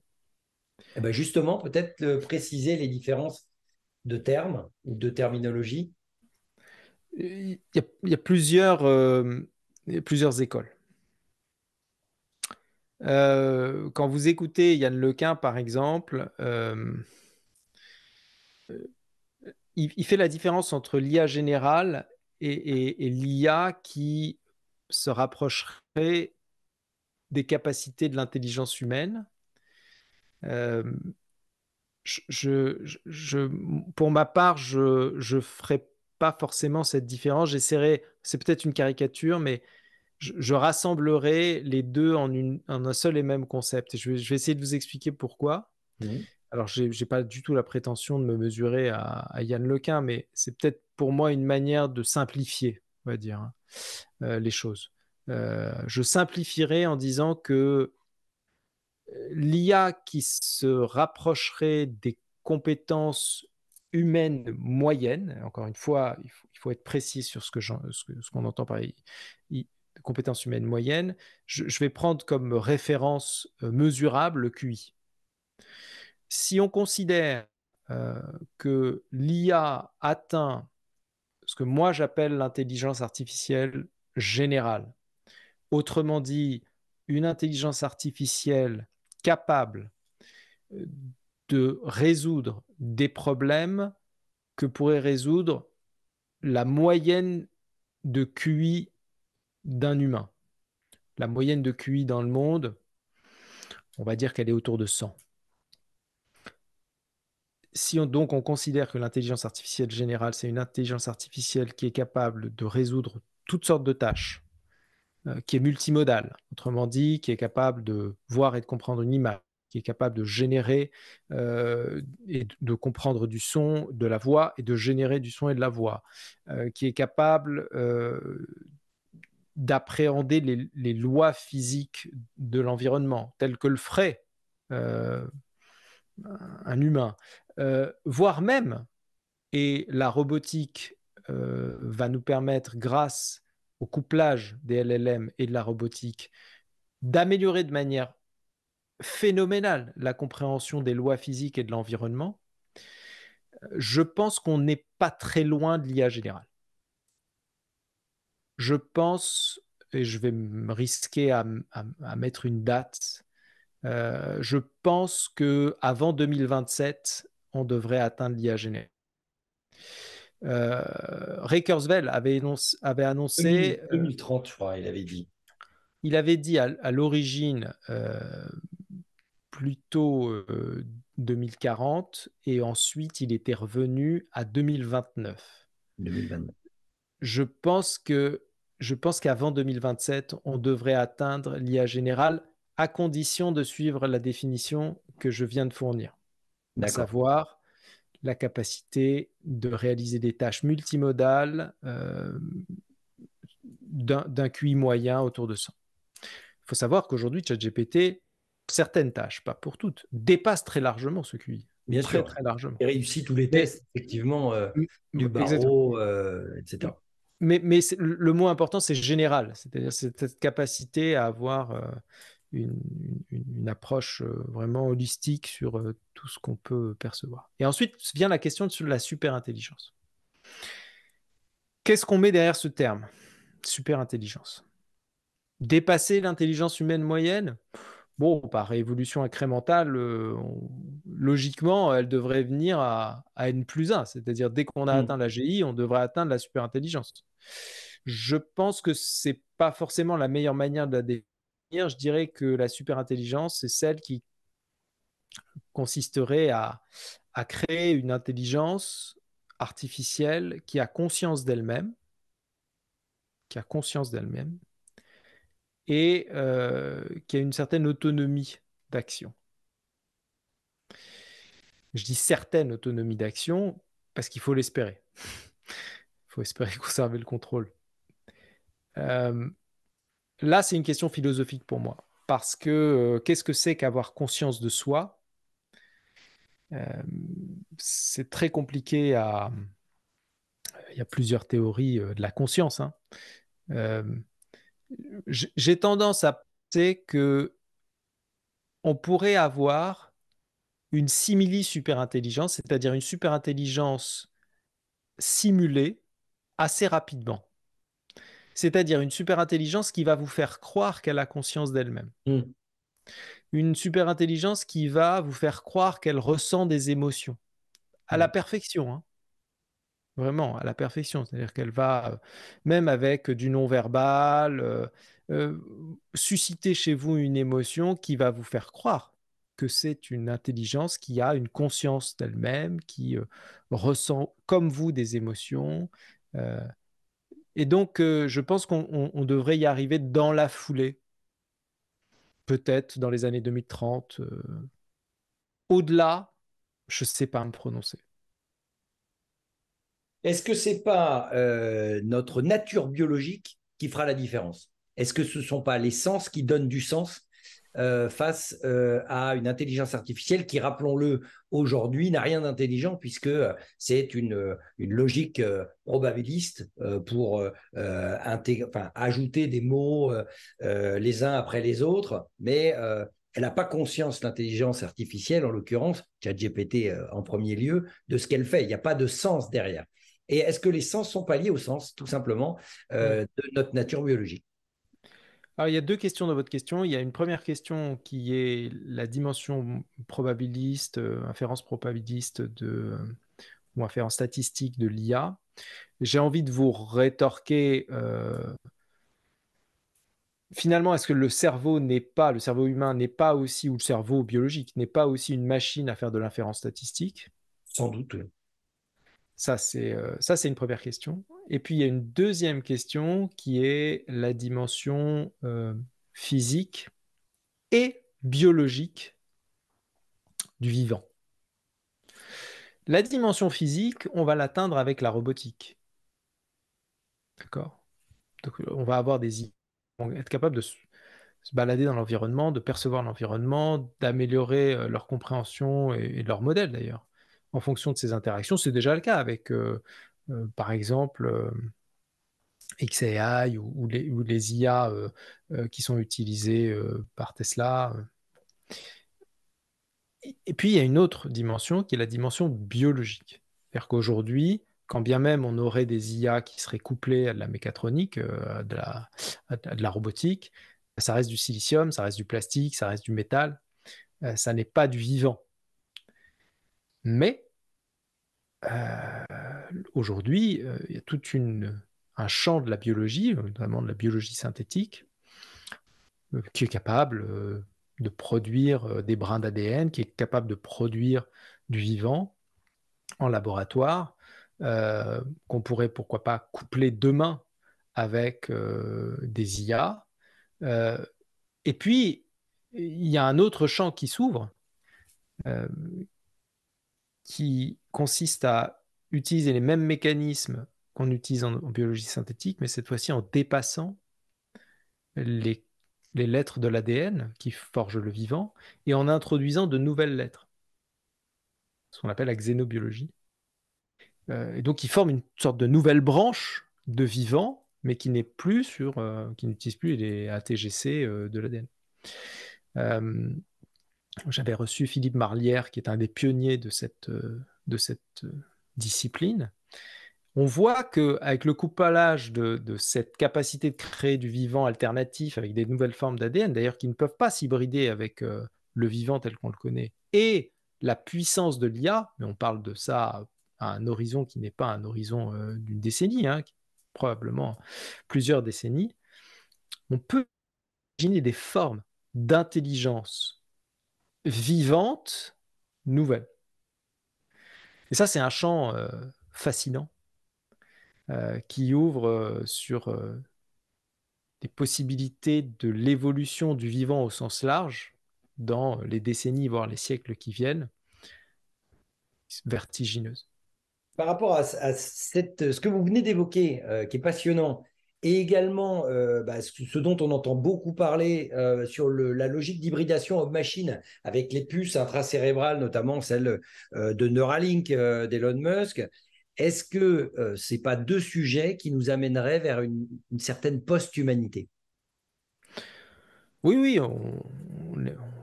Eh ben justement, peut-être préciser les différences de termes ou de terminologie. Il y a plusieurs écoles. Quand vous écoutez Yann Lequin, par exemple, il fait la différence entre l'IA générale et l'IA qui se rapprocherait des capacités de l'intelligence humaine. Euh, pour ma part, je ferai pas forcément cette différence. J'essaierai, c'est peut-être une caricature, mais je rassemblerai les deux en un seul et même concept. Et je vais essayer de vous expliquer pourquoi. Mhm. Alors, je n'ai pas du tout la prétention de me mesurer à Yann Lequin, mais c'est peut-être pour moi une manière de simplifier, on va dire, hein, les choses. Je simplifierai en disant que l'IA qui se rapprocherait des compétences humaines moyennes, encore une fois, il faut être précis sur ce qu'on entend par compétences humaines moyennes, je vais prendre comme référence mesurable le QI. Si on considère que l'IA atteint ce que moi j'appelle l'intelligence artificielle générale, autrement dit, une intelligence artificielle capable de résoudre des problèmes que pourrait résoudre la moyenne de QI d'un humain. La moyenne de QI dans le monde, on va dire qu'elle est autour de 100. Si donc on considère que l'intelligence artificielle générale, c'est une intelligence artificielle qui est capable de résoudre toutes sortes de tâches, qui est multimodale, autrement dit, qui est capable de voir et de comprendre une image, qui est capable de générer et de comprendre du son, de la voix, et de générer du son et de la voix, qui est capable d'appréhender les lois physiques de l'environnement, telles que le ferait euh, un humain, voire même, et la robotique va nous permettre, grâce au couplage des LLM et de la robotique, d'améliorer de manière phénoménale la compréhension des lois physiques et de l'environnement. Je pense qu'on n'est pas très loin de l'IA générale. Je pense, et je vais me risquer à mettre une date, je pense qu'avant 2027, on devrait atteindre l'IA générale. Ray Kurzweil avait annoncé, 2030, je crois, il avait dit. il avait dit à l'origine plutôt 2040 et ensuite il était revenu à 2029. 2029. Je pense qu'avant 2027, on devrait atteindre l'IA générale à condition de suivre la définition que je viens de fournir, à D'accord. savoir la capacité de réaliser des tâches multimodales d'un QI moyen autour de 100. Il faut savoir qu'aujourd'hui, ChatGPT, certaines tâches, pas pour toutes, dépassent très largement ce QI. Bien Très, sûr. très largement. Il réussit tous les Mais, tests, effectivement, du exactement. barreau, etc. Mais le mot important, c'est général, c'est-à-dire cette capacité à avoir une, une approche vraiment holistique sur tout ce qu'on peut percevoir. Et ensuite vient la question de la super-intelligence. Qu'est-ce qu'on met derrière ce terme, super-intelligence? Dépasser l'intelligence humaine moyenne? Bon, par évolution incrémentale, logiquement, elle devrait venir à N plus 1, c'est-à-dire dès qu'on a Hmm. atteint la GI, on devrait atteindre la superintelligence. Je pense que ce n'est pas forcément la meilleure manière de la définir, je dirais que la superintelligence, c'est celle qui consisterait à créer une intelligence artificielle qui a conscience d'elle-même, qui a conscience d'elle-même et qui a une certaine autonomie d'action. Je dis certaine autonomie d'action parce qu'il faut l'espérer. Il faut espérer conserver le contrôle. Là, c'est une question philosophique pour moi. Parce que qu'est-ce que c'est qu'avoir conscience de soi? C'est très compliqué à... Il y a plusieurs théories de la conscience, hein. Euh, j'ai tendance à penser que on pourrait avoir une simili-superintelligence, c'est-à-dire une superintelligence simulée assez rapidement. C'est-à-dire une superintelligence qui va vous faire croire qu'elle a conscience d'elle-même. Mm. Une superintelligence qui va vous faire croire qu'elle ressent des émotions à la Mm. perfection, hein. Vraiment, à la perfection. C'est-à-dire qu'elle va, même avec du non-verbal, euh, susciter chez vous une émotion qui va vous faire croire que c'est une intelligence qui a une conscience d'elle-même, qui ressent comme vous des émotions. euh, et donc, je pense qu'on devrait y arriver dans la foulée, peut-être dans les années 2030. Au-delà, je ne sais pas me prononcer. Est-ce que c'est pas notre nature biologique qui fera la différence? Est-ce que ce ne sont pas les sens qui donnent du sens face à une intelligence artificielle qui, rappelons-le, aujourd'hui n'a rien d'intelligent puisque c'est une logique probabiliste pour enfin, ajouter des mots les uns après les autres, mais elle n'a pas conscience, l'intelligence artificielle, en l'occurrence, ChatGPT en premier lieu, de ce qu'elle fait. Il n'y a pas de sens derrière. Et est-ce que les sens sont pas liés au sens, tout simplement, Oui. de notre nature biologique? Alors, il y a deux questions dans votre question. Il y a une première question qui est la dimension probabiliste, inférence probabiliste ou inférence statistique de l'IA. J'ai envie de vous rétorquer, finalement, est-ce que le cerveau humain n'est pas aussi, ou le cerveau biologique n'est pas aussi une machine à faire de l'inférence statistique? Sans doute. Ça, c'est une première question. Et puis, il y a une deuxième question qui est la dimension physique et biologique du vivant. La dimension physique, on va l'atteindre avec la robotique. D'accord? Donc, on va avoir on va être capable de se balader dans l'environnement, de percevoir l'environnement, d'améliorer leur compréhension et leur modèle d'ailleurs, en fonction de ces interactions. C'est déjà le cas avec, par exemple, XAI ou les IA qui sont utilisées par Tesla. Et puis, il y a une autre dimension qui est la dimension biologique. C'est-à-dire qu'aujourd'hui, quand bien même on aurait des IA qui seraient couplées à de la mécatronique, à de la robotique, ça reste du silicium, ça reste du plastique, ça reste du métal, ça n'est pas du vivant. Mais euh, aujourd'hui, il y a un champ de la biologie, notamment de la biologie synthétique, qui est capable de produire des brins d'ADN, qui est capable de produire du vivant en laboratoire, qu'on pourrait pourquoi pas coupler demain avec des IA. Euh, et puis, il y a un autre champ qui s'ouvre, euh, qui consiste à utiliser les mêmes mécanismes qu'on utilise en biologie synthétique, mais cette fois-ci en dépassant les, les lettres de l'ADN qui forgent le vivant et en introduisant de nouvelles lettres, ce qu'on appelle la xénobiologie. Et donc, ils forment une sorte de nouvelle branche de vivant, mais qui n'utilise plus les ATGC de l'ADN. J'avais reçu Philippe Marlière, qui est un des pionniers de cette discipline. On voit qu'avec le couplage de cette capacité de créer du vivant alternatif avec des nouvelles formes d'ADN, d'ailleurs qui ne peuvent pas s'hybrider avec le vivant tel qu'on le connaît, et la puissance de l'IA, mais on parle de ça à un horizon qui n'est pas un horizon d'une décennie, hein, probablement plusieurs décennies, on peut imaginer des formes d'intelligence vivante nouvelles. Et ça, c'est un champ fascinant qui ouvre sur des possibilités de l'évolution du vivant au sens large dans les décennies, voire les siècles qui viennent, vertigineuse. Par rapport à ce que vous venez d'évoquer, qui est passionnant, et également ce dont on entend beaucoup parler sur la logique d'hybridation homme-machine avec les puces intracérébrales, notamment celle de Neuralink d'Elon Musk, est-ce que ce n'est pas deux sujets qui nous amèneraient vers une certaine post-humanité? Oui, oui,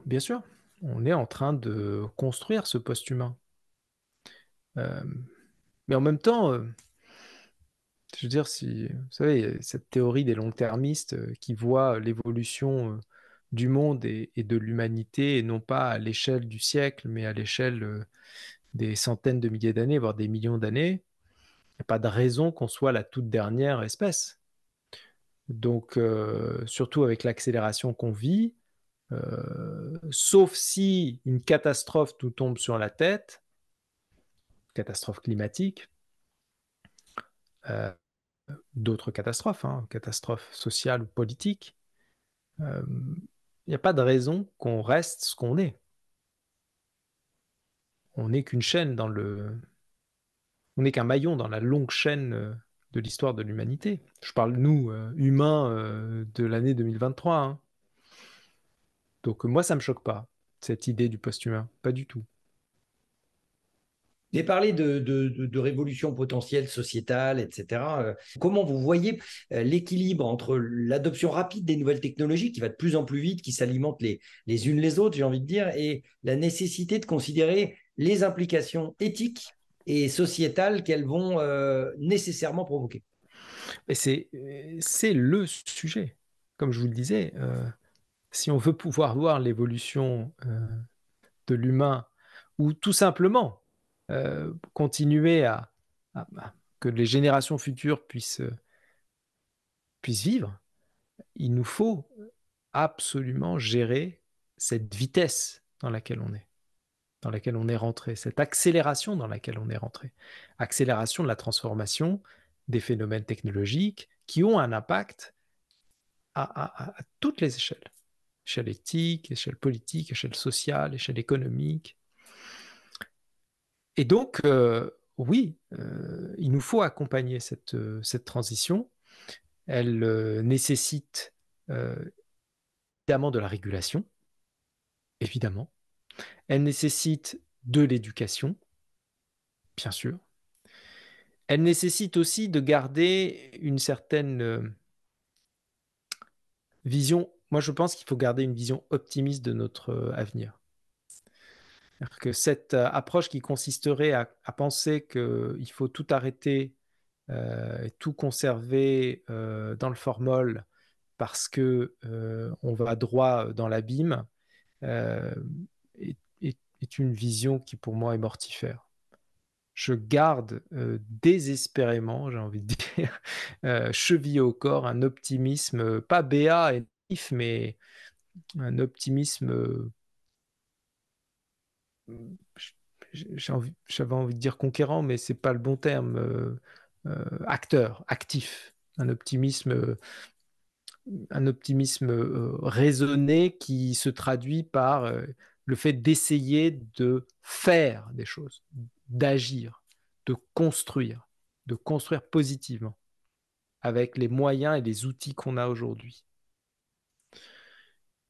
bien sûr, on est en train de construire ce post-humain. Mais en même temps, je veux dire, si, vous savez, il y a cette théorie des long-termistes qui voient l'évolution du monde et de l'humanité, et non pas à l'échelle du siècle, mais à l'échelle des centaines de milliers d'années, voire des millions d'années. Il n'y a pas de raison qu'on soit la toute dernière espèce. Donc, surtout avec l'accélération qu'on vit, sauf si une catastrophe nous tombe sur la tête, catastrophe climatique, euh, d'autres catastrophes, hein, catastrophes sociales ou politiques, il n'y a pas de raison qu'on reste ce qu'on est. On n'est qu'une chaîne dans le... On n'est qu'un maillon dans la longue chaîne de l'histoire de l'humanité. Je parle, nous, humains de l'année 2023. Hein. Donc moi, ça ne me choque pas, cette idée du post-humain. Pas du tout. Vous avez parlé de révolution potentielle sociétale, etc. Comment vous voyez l'équilibre entre l'adoption rapide des nouvelles technologies, qui va de plus en plus vite, qui s'alimentent les unes les autres, j'ai envie de dire, et la nécessité de considérer les implications éthiques et sociétales qu'elles vont nécessairement provoquer? Et c'est le sujet. Comme je vous le disais, si on veut pouvoir voir l'évolution de l'humain, ou tout simplement continuer que les générations futures puissent vivre, il nous faut absolument gérer cette vitesse dans laquelle on est rentré, cette accélération dans laquelle on est rentré. Accélération de la transformation des phénomènes technologiques qui ont un impact à toutes les échelles. Échelle éthique, échelle politique, échelle sociale, échelle économique. Et donc, oui, il nous faut accompagner cette transition. Elle nécessite évidemment de la régulation, évidemment. Elle nécessite de l'éducation, bien sûr. Elle nécessite aussi de garder une certaine vision. Moi, je pense qu'il faut garder une vision optimiste de notre avenir. Que cette approche qui consisterait à penser qu'il faut tout arrêter et tout conserver dans le formol parce que on va droit dans l'abîme euh, est, est une vision qui pour moi est mortifère. Je garde désespérément, j'ai envie de dire, chevillé au corps, un optimisme, pas béat et naïf, mais un optimisme, j'avais envie de dire conquérant, mais c'est pas le bon terme, acteur, actif, un optimisme raisonné qui se traduit par le fait d'essayer de faire des choses, d'agir, de construire positivement avec les moyens et les outils qu'on a aujourd'hui.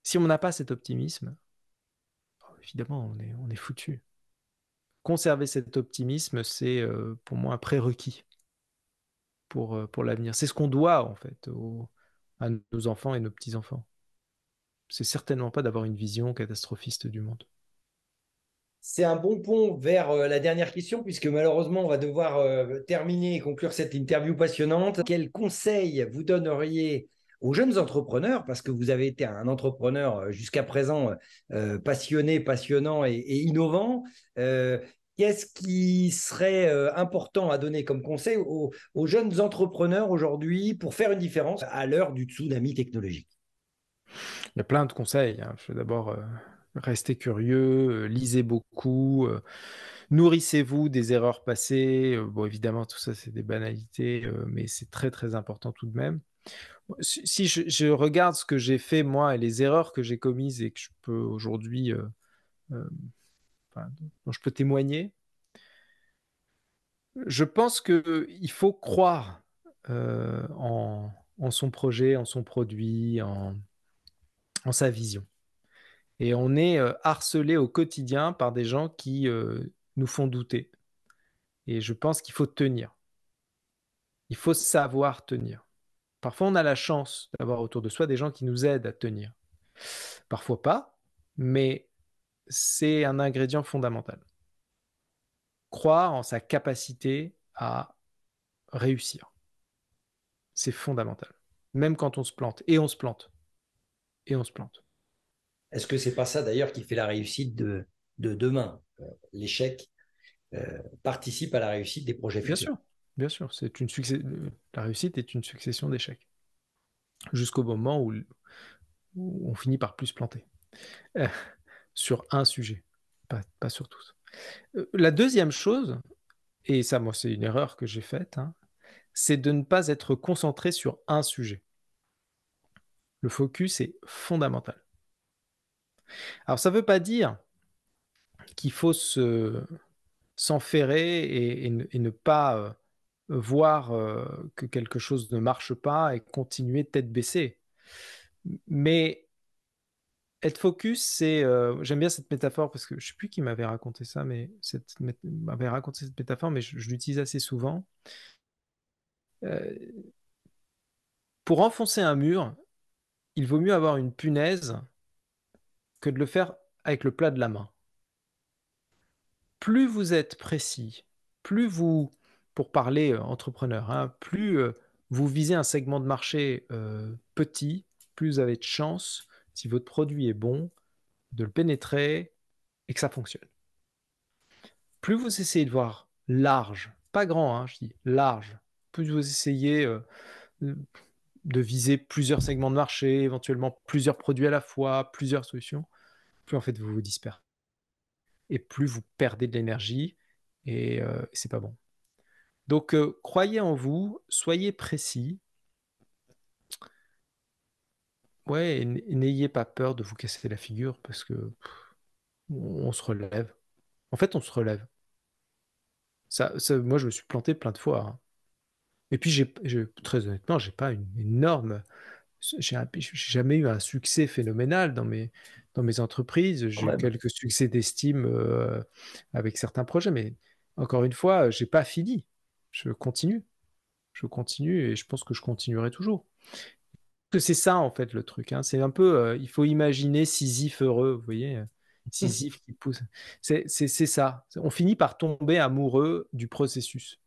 Si on n'a pas cet optimisme, évidemment, on est foutu. Conserver cet optimisme, c'est pour moi un prérequis pour l'avenir. C'est ce qu'on doit, en fait, à nos enfants et nos petits-enfants. C'est certainement pas d'avoir une vision catastrophiste du monde. C'est un bon pont vers la dernière question, puisque malheureusement, on va devoir terminer et conclure cette interview passionnante. Quel conseil vous donneriez aux jeunes entrepreneurs, parce que vous avez été un entrepreneur jusqu'à présent passionné, passionnant et innovant. Qu'est-ce qui serait important à donner comme conseil aux jeunes entrepreneurs aujourd'hui pour faire une différence à l'heure du tsunami technologique? Il y a plein de conseils, hein. Je vais d'abord rester curieux, lisez beaucoup, nourrissez-vous des erreurs passées. Bon, évidemment, tout ça, c'est des banalités, mais c'est très, très important tout de même. Si je regarde ce que j'ai fait moi et les erreurs que j'ai commises et que je peux aujourd'hui, euh, enfin, dont je peux témoigner, je pense qu'il faut croire en son projet, en son produit, en sa vision. Et on est harcelé au quotidien par des gens qui nous font douter. Et je pense qu'il faut tenir. Il faut savoir tenir. Parfois, on a la chance d'avoir autour de soi des gens qui nous aident à tenir. Parfois pas, mais c'est un ingrédient fondamental. Croire en sa capacité à réussir. C'est fondamental. Même quand on se plante. Et on se plante. Et on se plante. Est-ce que c'est pas ça d'ailleurs qui fait la réussite de demain? L'échec participe à la réussite des projets Bien futurs. sûr. Bien sûr. La réussite est une succession d'échecs. Jusqu'au moment où on finit par plus se planter. Euh, sur un sujet. Pas sur tous. La deuxième chose, et ça, moi, c'est une erreur que j'ai faite, hein, c'est de ne pas être concentré sur un sujet. Le focus est fondamental. Alors, ça ne veut pas dire qu'il faut s'enferrer et ne pas voir que quelque chose ne marche pas et continuer tête baissée. Mais être focus, c'est... j'aime bien cette métaphore parce que je ne sais plus qui m'avait raconté ça, mais m'avait raconté cette métaphore, mais je l'utilise assez souvent. Euh, pour enfoncer un mur, il vaut mieux avoir une punaise que de le faire avec le plat de la main. Plus vous êtes précis, plus vous, pour parler entrepreneur, hein, plus vous visez un segment de marché petit, plus vous avez de chance, si votre produit est bon, de le pénétrer et que ça fonctionne. Plus vous essayez de voir large, pas grand, hein, je dis large, plus vous essayez de viser plusieurs segments de marché, éventuellement plusieurs produits à la fois, plusieurs solutions, plus en fait vous vous dispersez. Et plus vous perdez de l'énergie et c'est pas bon. Donc croyez en vous, soyez précis, ouais, et n'ayez pas peur de vous casser la figure parce que on se relève. En fait, on se relève. Moi, je me suis planté plein de fois, hein. Et puis, très honnêtement, j'ai pas une énorme. J'ai jamais eu un succès phénoménal dans mes entreprises. Quand J'ai eu même. quelques succès d'estime avec certains projets, mais encore une fois, j'ai pas fini. Je continue. Je continue et je pense que je continuerai toujours. Que c'est ça en fait le truc, hein. C'est un peu, il faut imaginer Sisyphe heureux, vous voyez, Sisyphe qui pousse. C'est ça. On finit par tomber amoureux du processus.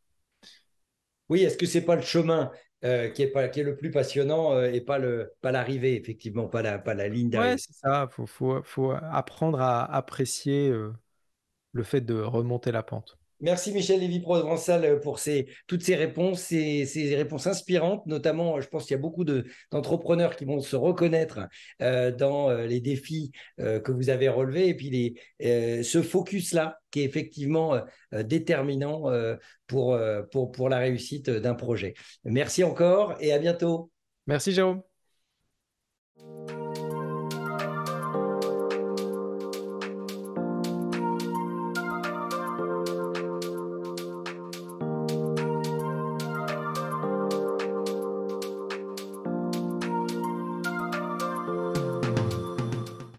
Oui, est-ce que c'est pas le chemin qui est le plus passionnant et pas l'arrivée, effectivement, pas la ligne Ouais, d'arrivée? c'est ça. Faut apprendre à apprécier le fait de remonter la pente. Merci Michel Lévy-Provençal pour toutes ces réponses, ces réponses inspirantes. Notamment, je pense qu'il y a beaucoup d'entrepreneurs qui vont se reconnaître dans les défis que vous avez relevés et puis ce focus-là qui est effectivement déterminant pour la réussite d'un projet. Merci encore et à bientôt. Merci Jérôme.